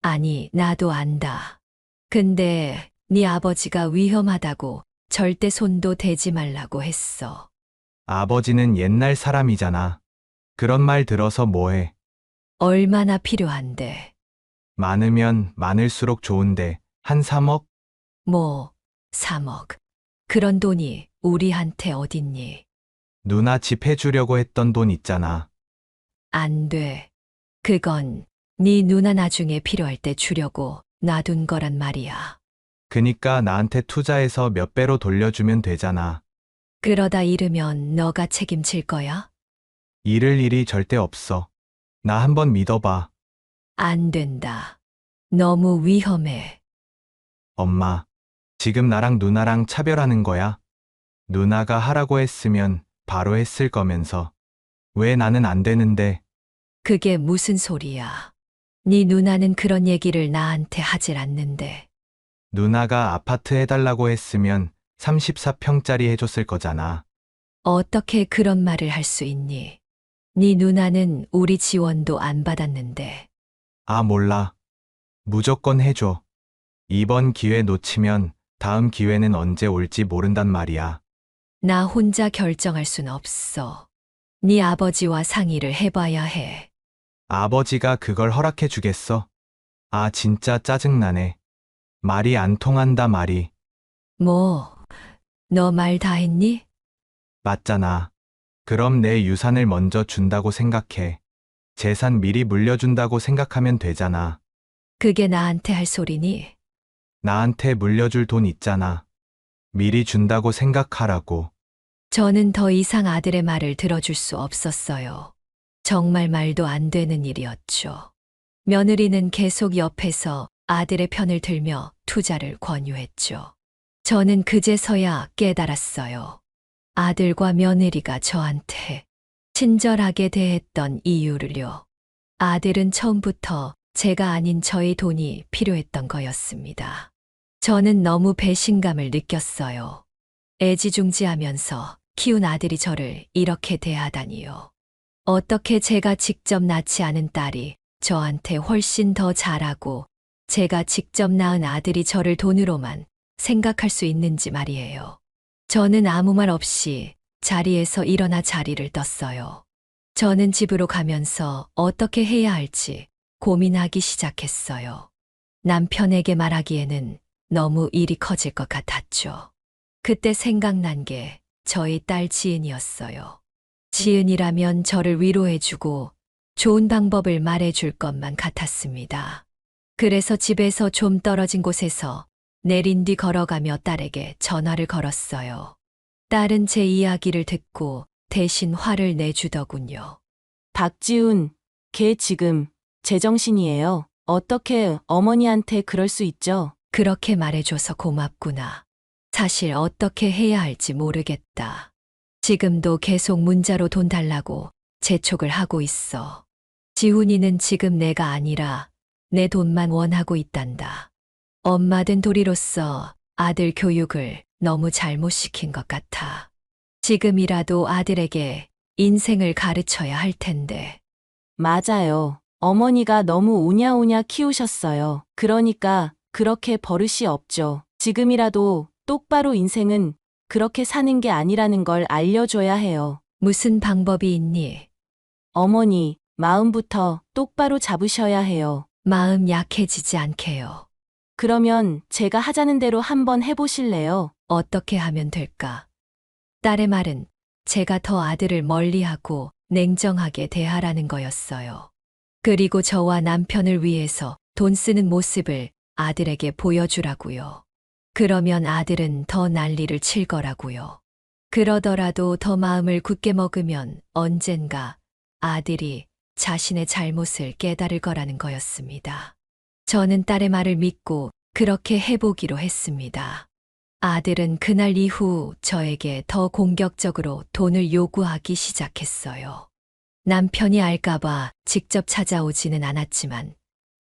아니, 나도 안다. 근데 네 아버지가 위험하다고 절대 손도 대지 말라고 했어. 아버지는 옛날 사람이잖아. 그런 말 들어서 뭐해. 얼마나 필요한데. 많으면 많을수록 좋은데, 한 3억? 뭐, 3억. 그런 돈이 우리한테 어딨니? 누나 집 해주려고 했던 돈 있잖아. 안 돼. 그건 네 누나 나중에 필요할 때 주려고 놔둔 거란 말이야. 그니까 나한테 투자해서 몇 배로 돌려주면 되잖아. 그러다 잃으면 너가 책임질 거야? 잃을 일이 절대 없어. 나 한번 믿어봐. 안 된다. 너무 위험해. 엄마. 지금 나랑 누나랑 차별하는 거야? 누나가 하라고 했으면 바로 했을 거면서. 왜 나는 안 되는데? 그게 무슨 소리야. 네 누나는 그런 얘기를 나한테 하질 않는데. 누나가 아파트 해달라고 했으면 34평짜리 해줬을 거잖아. 어떻게 그런 말을 할 수 있니? 네 누나는 우리 지원도 안 받았는데. 아, 몰라. 무조건 해줘. 이번 기회 놓치면 다음 기회는 언제 올지 모른단 말이야. 나 혼자 결정할 순 없어. 네 아버지와 상의를 해봐야 해. 아버지가 그걸 허락해 주겠어? 아, 진짜 짜증나네. 말이 안 통한다 말이. 뭐, 너 말 다 했니? 맞잖아. 그럼 내 유산을 먼저 준다고 생각해. 재산 미리 물려준다고 생각하면 되잖아. 그게 나한테 할 소리니? 나한테 물려줄 돈 있잖아. 미리 준다고 생각하라고. 저는 더 이상 아들의 말을 들어줄 수 없었어요. 정말 말도 안 되는 일이었죠. 며느리는 계속 옆에서 아들의 편을 들며 투자를 권유했죠. 저는 그제서야 깨달았어요. 아들과 며느리가 저한테 친절하게 대했던 이유를요. 아들은 처음부터 제가 아닌 저의 돈이 필요했던 거였습니다. 저는 너무 배신감을 느꼈어요. 애지중지하면서 키운 아들이 저를 이렇게 대하다니요. 어떻게 제가 직접 낳지 않은 딸이 저한테 훨씬 더 잘하고 제가 직접 낳은 아들이 저를 돈으로만 생각할 수 있는지 말이에요. 저는 아무 말 없이 자리에서 일어나 자리를 떴어요. 저는 집으로 가면서 어떻게 해야 할지 고민하기 시작했어요. 남편에게 말하기에는 너무 일이 커질 것 같았죠. 그때 생각난 게 저희 딸 지은이었어요. 지은이라면 저를 위로해주고 좋은 방법을 말해줄 것만 같았습니다. 그래서 집에서 좀 떨어진 곳에서 내린 뒤 걸어가며 딸에게 전화를 걸었어요. 딸은 제 이야기를 듣고 대신 화를 내주더군요. 박지훈, 걔 지금 제정신이에요. 어떻게 어머니한테 그럴 수 있죠? 그렇게 말해줘서 고맙구나. 사실 어떻게 해야 할지 모르겠다. 지금도 계속 문자로 돈 달라고 재촉을 하고 있어. 지훈이는 지금 내가 아니라 내 돈만 원하고 있단다. 엄마 된 도리로서 아들 교육을 너무 잘못 시킨 것 같아. 지금이라도 아들에게 인생을 가르쳐야 할 텐데. 맞아요. 어머니가 너무 오냐오냐 키우셨어요. 그러니까 그렇게 버릇이 없죠. 지금이라도 똑바로 인생은 그렇게 사는 게 아니라는 걸 알려줘야 해요. 무슨 방법이 있니? 어머니, 마음부터 똑바로 잡으셔야 해요. 마음 약해지지 않게요. 그러면 제가 하자는 대로 한번 해보실래요? 어떻게 하면 될까? 딸의 말은 제가 더 아들을 멀리하고 냉정하게 대하라는 거였어요. 그리고 저와 남편을 위해서 돈 쓰는 모습을 아들에게 보여주라고요. 그러면 아들은 더 난리를 칠 거라고요. 그러더라도 더 마음을 굳게 먹으면 언젠가 아들이 자신의 잘못을 깨달을 거라는 거였습니다. 저는 딸의 말을 믿고 그렇게 해보기로 했습니다. 아들은 그날 이후 저에게 더 공격적으로 돈을 요구하기 시작했어요. 남편이 알까봐 직접 찾아오지는 않았지만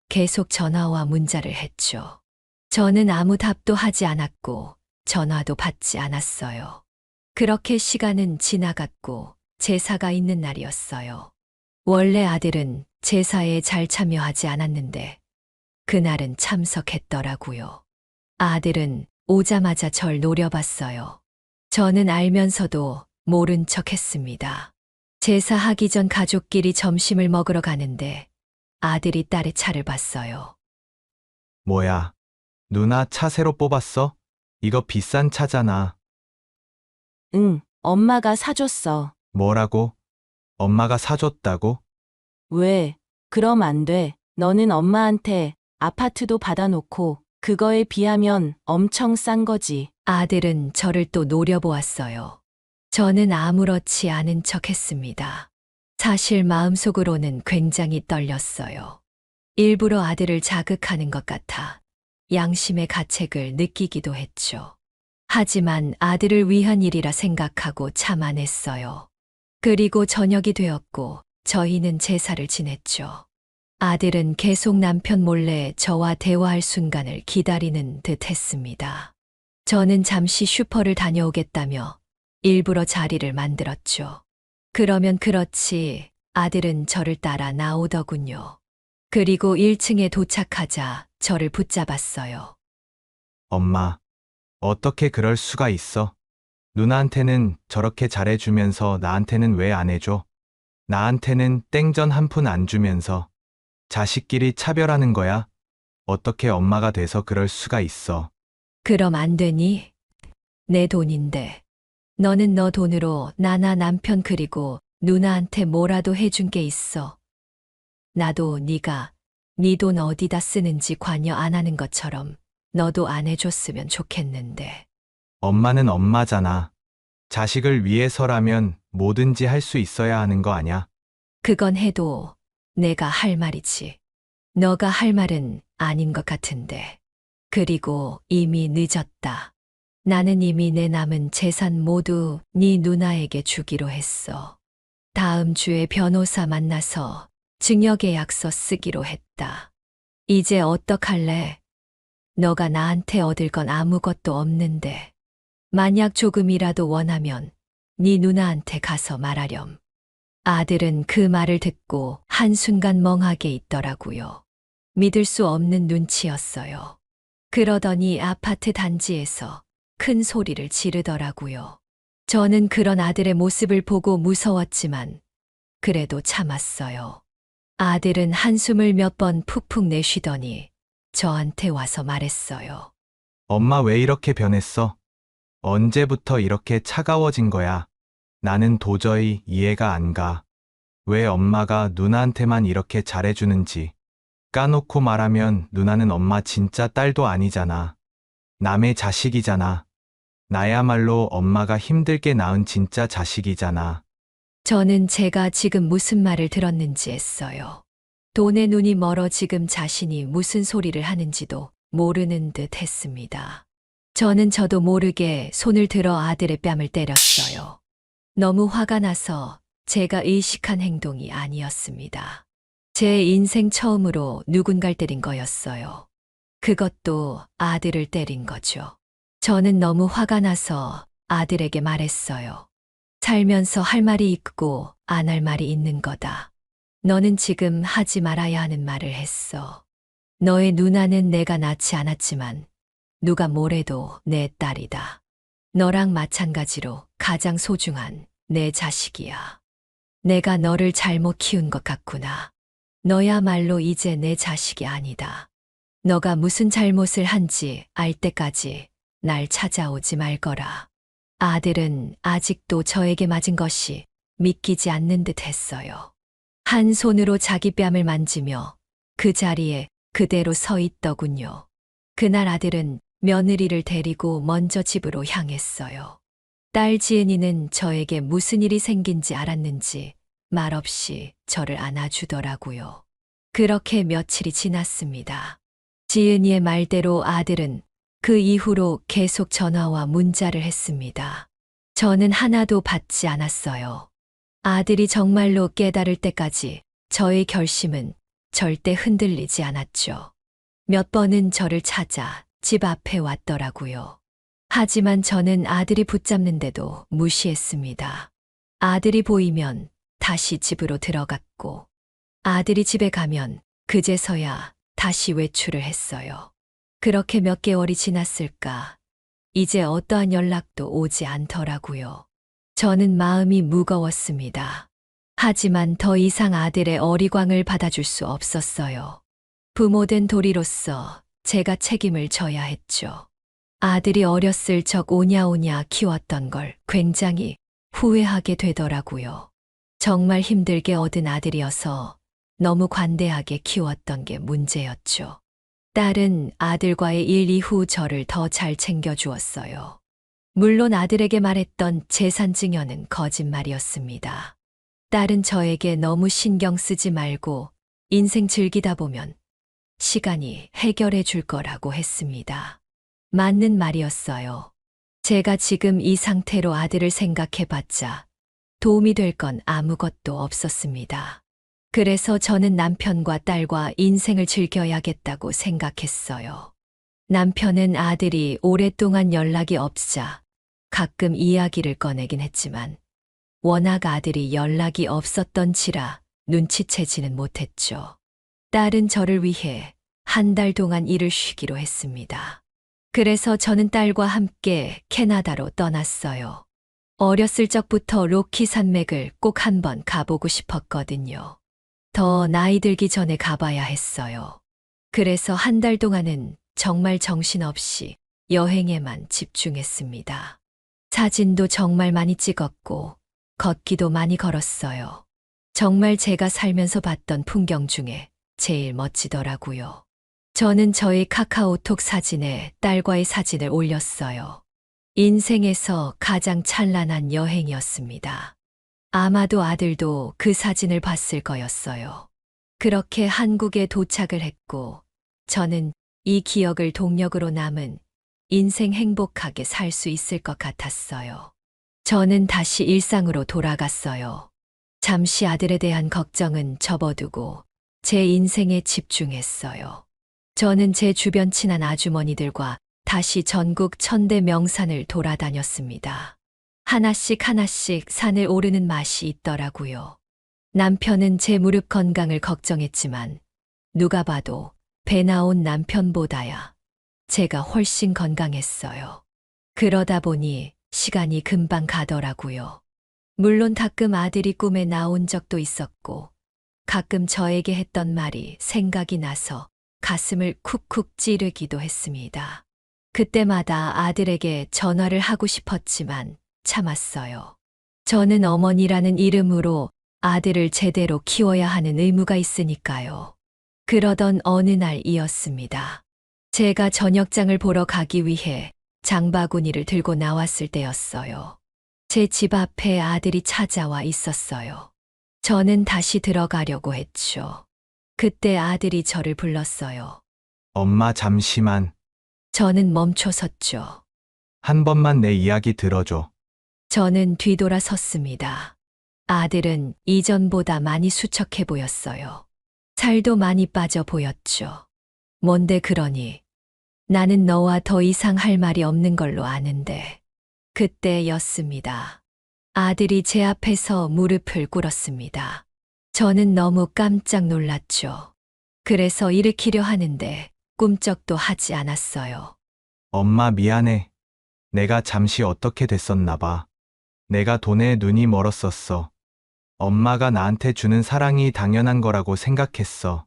계속 전화와 문자를 했죠. 저는 아무 답도 하지 않았고 전화도 받지 않았어요. 그렇게 시간은 지나갔고 제사가 있는 날이었어요. 원래 아들은 제사에 잘 참여하지 않았는데 그날은 참석했더라고요. 아들은 오자마자 절 노려봤어요. 저는 알면서도 모른 척 했습니다. 제사하기 전 가족끼리 점심을 먹으러 가는데 아들이 딸의 차를 봤어요. 뭐야? 누나 차 새로 뽑았어? 이거 비싼 차잖아. 응, 엄마가 사줬어. 뭐라고? 엄마가 사줬다고? 왜? 그럼 안 돼. 너는 엄마한테 아파트도 받아놓고 그거에 비하면 엄청 싼 거지. 아들은 저를 또 노려보았어요. 저는 아무렇지 않은 척 했습니다. 사실 마음속으로는 굉장히 떨렸어요. 일부러 아들을 자극하는 것 같아 양심의 가책을 느끼기도 했죠. 하지만 아들을 위한 일이라 생각하고 참아냈어요. 그리고 저녁이 되었고 저희는 제사를 지냈죠. 아들은 계속 남편 몰래 저와 대화할 순간을 기다리는 듯 했습니다. 저는 잠시 슈퍼를 다녀오겠다며 일부러 자리를 만들었죠. 그러면 그렇지 아들은 저를 따라 나오더군요. 그리고 1층에 도착하자 저를 붙잡았어요. 엄마, 어떻게 그럴 수가 있어? 누나한테는 저렇게 잘해주면서 나한테는 왜 안 해줘? 나한테는 땡전 한 푼 안 주면서 자식끼리 차별하는 거야? 어떻게 엄마가 돼서 그럴 수가 있어? 그럼 안 되니? 내 돈인데. 너는 너 돈으로 나나 남편 그리고 누나한테 뭐라도 해준 게 있어. 나도 네가 네 돈 어디다 쓰는지 관여 안 하는 것처럼 너도 안 해줬으면 좋겠는데. 엄마는 엄마잖아. 자식을 위해서라면 뭐든지 할 수 있어야 하는 거 아냐? 그건 해도 내가 할 말이지. 너가 할 말은 아닌 것 같은데. 그리고 이미 늦었다. 나는 이미 내 남은 재산 모두 네 누나에게 주기로 했어. 다음 주에 변호사 만나서 증여계약서 쓰기로 했다. 이제 어떡할래? 너가 나한테 얻을 건 아무것도 없는데. 만약 조금이라도 원하면 네 누나한테 가서 말하렴. 아들은 그 말을 듣고 한순간 멍하게 있더라고요. 믿을 수 없는 눈치였어요. 그러더니 아파트 단지에서 큰 소리를 지르더라고요. 저는 그런 아들의 모습을 보고 무서웠지만 그래도 참았어요. 아들은 한숨을 몇 번 푹푹 내쉬더니 저한테 와서 말했어요. 엄마 왜 이렇게 변했어? 언제부터 이렇게 차가워진 거야? 나는 도저히 이해가 안 가. 왜 엄마가 누나한테만 이렇게 잘해주는지. 까놓고 말하면 누나는 엄마 진짜 딸도 아니잖아. 남의 자식이잖아. 나야말로 엄마가 힘들게 낳은 진짜 자식이잖아. 저는 제가 지금 무슨 말을 들었는지 했어요. 돈에 눈이 멀어 지금 자신이 무슨 소리를 하는지도 모르는 듯 했습니다. 저는 저도 모르게 손을 들어 아들의 뺨을 때렸어요. 너무 화가 나서 제가 의식한 행동이 아니었습니다. 제 인생 처음으로 누군가를 때린 거였어요. 그것도 아들을 때린 거죠. 저는 너무 화가 나서 아들에게 말했어요. 살면서 할 말이 있고 안 할 말이 있는 거다. 너는 지금 하지 말아야 하는 말을 했어. 너의 누나는 내가 낳지 않았지만 누가 뭐래도 내 딸이다. 너랑 마찬가지로 가장 소중한 내 자식이야. 내가 너를 잘못 키운 것 같구나. 너야말로 이제 내 자식이 아니다. 너가 무슨 잘못을 한지 알 때까지 날 찾아오지 말거라. 아들은 아직도 저에게 맞은 것이 믿기지 않는 듯 했어요. 한 손으로 자기 뺨을 만지며 그 자리에 그대로 서 있더군요. 그날 아들은 며느리를 데리고 먼저 집으로 향했어요. 딸 지은이는 저에게 무슨 일이 생긴지 알았는지 말없이 저를 안아주더라고요. 그렇게 며칠이 지났습니다. 지은이의 말대로 아들은 그 이후로 계속 전화와 문자를 했습니다. 저는 하나도 받지 않았어요. 아들이 정말로 깨달을 때까지 저의 결심은 절대 흔들리지 않았죠. 몇 번은 저를 찾아 집 앞에 왔더라고요. 하지만 저는 아들이 붙잡는데도 무시했습니다. 아들이 보이면 다시 집으로 들어갔고, 아들이 집에 가면 그제서야 다시 외출을 했어요. 그렇게 몇 개월이 지났을까? 이제 어떠한 연락도 오지 않더라고요. 저는 마음이 무거웠습니다. 하지만 더 이상 아들의 어리광을 받아줄 수 없었어요. 부모된 도리로서 제가 책임을 져야 했죠. 아들이 어렸을 적 오냐오냐 키웠던 걸 굉장히 후회하게 되더라고요. 정말 힘들게 얻은 아들이어서 너무 관대하게 키웠던 게 문제였죠. 딸은 아들과의 일 이후 저를 더 잘 챙겨주었어요. 물론 아들에게 말했던 재산 증여는 거짓말이었습니다. 딸은 저에게 너무 신경 쓰지 말고 인생 즐기다 보면 시간이 해결해 줄 거라고 했습니다. 맞는 말이었어요. 제가 지금 이 상태로 아들을 생각해 봤자 도움이 될 건 아무것도 없었습니다. 그래서 저는 남편과 딸과 인생을 즐겨야겠다고 생각했어요. 남편은 아들이 오랫동안 연락이 없자 가끔 이야기를 꺼내긴 했지만 워낙 아들이 연락이 없었던지라 눈치채지는 못했죠. 딸은 저를 위해 한 달 동안 일을 쉬기로 했습니다. 그래서 저는 딸과 함께 캐나다로 떠났어요. 어렸을 적부터 로키 산맥을 꼭 한번 가보고 싶었거든요. 더 나이 들기 전에 가봐야 했어요. 그래서 한 달 동안은 정말 정신없이 여행에만 집중했습니다. 사진도 정말 많이 찍었고 걷기도 많이 걸었어요. 정말 제가 살면서 봤던 풍경 중에 제일 멋지더라고요. 저는 저의 카카오톡 사진에 딸과의 사진을 올렸어요. 인생에서 가장 찬란한 여행이었습니다. 아마도 아들도 그 사진을 봤을 거였어요. 그렇게 한국에 도착을 했고, 저는 이 기억을 동력으로 남은 인생 행복하게 살 수 있을 것 같았어요. 저는 다시 일상으로 돌아갔어요. 잠시 아들에 대한 걱정은 접어두고 제 인생에 집중했어요. 저는 제 주변 친한 아주머니들과 다시 전국 천대 명산을 돌아다녔습니다. 하나씩 하나씩 산을 오르는 맛이 있더라고요. 남편은 제 무릎 건강을 걱정했지만 누가 봐도 배 나온 남편보다야 제가 훨씬 건강했어요. 그러다 보니 시간이 금방 가더라고요. 물론 가끔 아들이 꿈에 나온 적도 있었고 가끔 저에게 했던 말이 생각이 나서 가슴을 쿡쿡 찌르기도 했습니다. 그때마다 아들에게 전화를 하고 싶었지만 참았어요. 저는 어머니라는 이름으로 아들을 제대로 키워야 하는 의무가 있으니까요. 그러던 어느 날이었습니다. 제가 저녁장을 보러 가기 위해 장바구니를 들고 나왔을 때였어요. 제 집 앞에 아들이 찾아와 있었어요. 저는 다시 들어가려고 했죠. 그때 아들이 저를 불렀어요. 엄마 잠시만. 저는 멈춰섰죠. 한 번만 내 이야기 들어줘. 저는 뒤돌아 섰습니다. 아들은 이전보다 많이 수척해 보였어요. 살도 많이 빠져 보였죠. 뭔데 그러니? 나는 너와 더 이상 할 말이 없는 걸로 아는데. 그때였습니다. 아들이 제 앞에서 무릎을 꿇었습니다. 저는 너무 깜짝 놀랐죠. 그래서 일으키려 하는데 꿈쩍도 하지 않았어요. 엄마 미안해. 내가 잠시 어떻게 됐었나 봐. 내가 돈에 눈이 멀었었어. 엄마가 나한테 주는 사랑이 당연한 거라고 생각했어.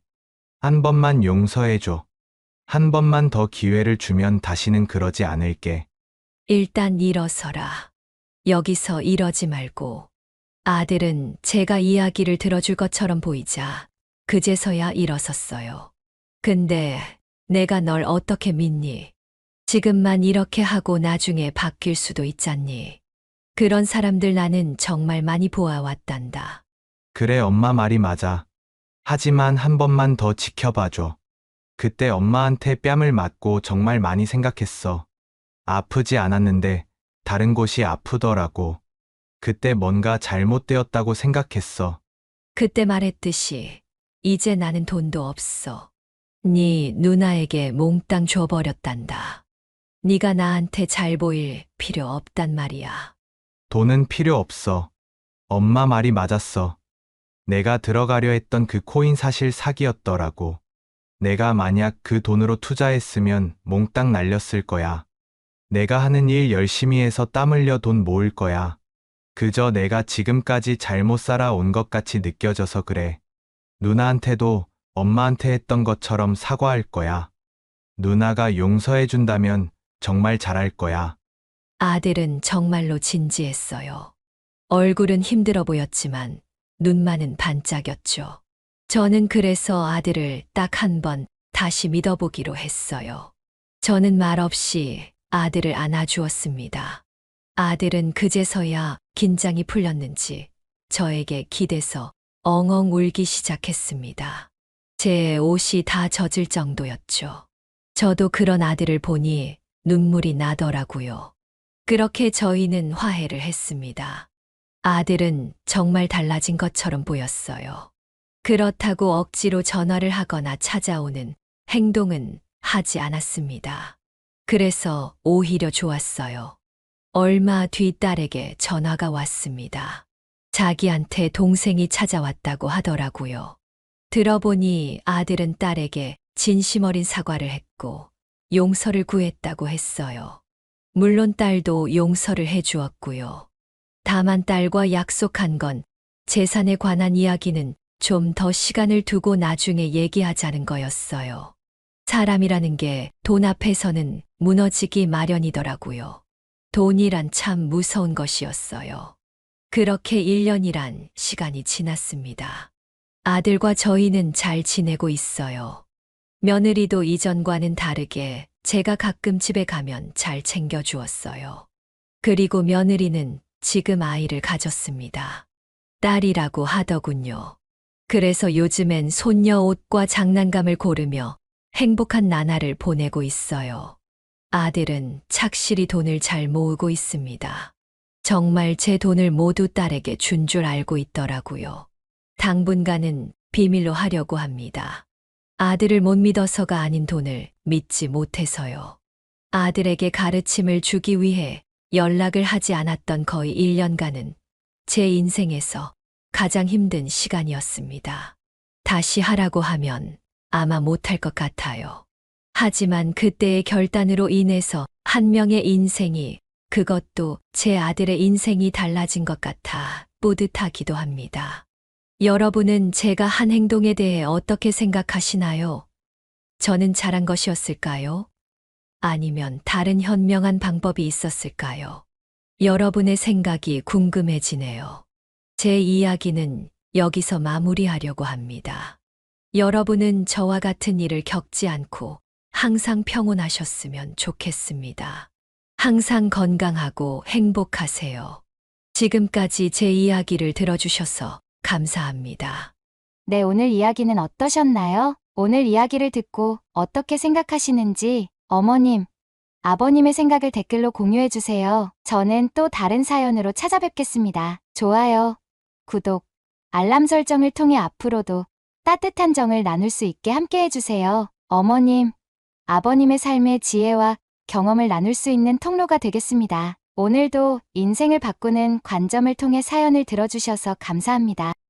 한 번만 용서해줘. 한 번만 더 기회를 주면 다시는 그러지 않을게. 일단 일어서라. 여기서 이러지 말고. 아들은 제가 이야기를 들어줄 것처럼 보이자 그제서야 일어섰어요. 근데 내가 널 어떻게 믿니? 지금만 이렇게 하고 나중에 바뀔 수도 있잖니. 그런 사람들 나는 정말 많이 보아왔단다. 그래, 엄마 말이 맞아. 하지만 한 번만 더 지켜봐줘. 그때 엄마한테 뺨을 맞고 정말 많이 생각했어. 아프지 않았는데 다른 곳이 아프더라고. 그때 뭔가 잘못되었다고 생각했어. 그때 말했듯이 이제 나는 돈도 없어. 네 누나에게 몽땅 줘버렸단다. 네가 나한테 잘 보일 필요 없단 말이야. 돈은 필요 없어. 엄마 말이 맞았어. 내가 들어가려 했던 그 코인 사실 사기였더라고. 내가 만약 그 돈으로 투자했으면 몽땅 날렸을 거야. 내가 하는 일 열심히 해서 땀 흘려 돈 모을 거야. 그저 내가 지금까지 잘못 살아온 것 같이 느껴져서 그래. 누나한테도 엄마한테 했던 것처럼 사과할 거야. 누나가 용서해준다면 정말 잘할 거야. 아들은 정말로 진지했어요. 얼굴은 힘들어 보였지만 눈만은 반짝였죠. 저는 그래서 아들을 딱 한 번 다시 믿어보기로 했어요. 저는 말없이 아들을 안아주었습니다. 아들은 그제서야 긴장이 풀렸는지 저에게 기대서 엉엉 울기 시작했습니다. 제 옷이 다 젖을 정도였죠. 저도 그런 아들을 보니 눈물이 나더라고요. 그렇게 저희는 화해를 했습니다. 아들은 정말 달라진 것처럼 보였어요. 그렇다고 억지로 전화를 하거나 찾아오는 행동은 하지 않았습니다. 그래서 오히려 좋았어요. 얼마 뒤 딸에게 전화가 왔습니다. 자기한테 동생이 찾아왔다고 하더라고요. 들어보니 아들은 딸에게 진심 어린 사과를 했고 용서를 구했다고 했어요. 물론 딸도 용서를 해주었고요. 다만 딸과 약속한 건 재산에 관한 이야기는 좀 더 시간을 두고 나중에 얘기하자는 거였어요. 사람이라는 게 돈 앞에서는 무너지기 마련이더라고요. 돈이란 참 무서운 것이었어요. 그렇게 1년이란 시간이 지났습니다. 아들과 저희는 잘 지내고 있어요. 며느리도 이전과는 다르게 제가 가끔 집에 가면 잘 챙겨주었어요. 그리고 며느리는 지금 아이를 가졌습니다. 딸이라고 하더군요. 그래서 요즘엔 손녀 옷과 장난감을 고르며 행복한 나날을 보내고 있어요. 아들은 착실히 돈을 잘 모으고 있습니다. 정말 제 돈을 모두 딸에게 준 줄 알고 있더라고요. 당분간은 비밀로 하려고 합니다. 아들을 못 믿어서가 아닌 돈을 믿지 못해서요. 아들에게 가르침을 주기 위해 연락을 하지 않았던 거의 1년간은 제 인생에서 가장 힘든 시간이었습니다. 다시 하라고 하면 아마 못할 것 같아요. 하지만 그때의 결단으로 인해서 한 명의 인생이, 그것도 제 아들의 인생이 달라진 것 같아 뿌듯하기도 합니다. 여러분은 제가 한 행동에 대해 어떻게 생각하시나요? 저는 잘한 것이었을까요? 아니면 다른 현명한 방법이 있었을까요? 여러분의 생각이 궁금해지네요. 제 이야기는 여기서 마무리하려고 합니다. 여러분은 저와 같은 일을 겪지 않고 항상 평온하셨으면 좋겠습니다. 항상 건강하고 행복하세요. 지금까지 제 이야기를 들어주셔서 감사합니다. 네, 오늘 이야기는 어떠셨나요? 오늘 이야기를 듣고 어떻게 생각하시는지 어머님, 아버님의 생각을 댓글로 공유해주세요. 저는 또 다른 사연으로 찾아뵙겠습니다. 좋아요, 구독, 알람 설정을 통해 앞으로도 따뜻한 정을 나눌 수 있게 함께 해주세요. 어머님, 아버님의 삶의 지혜와 경험을 나눌 수 있는 통로가 되겠습니다. 오늘도 인생을 바꾸는 관점을 통해 사연을 들어주셔서 감사합니다.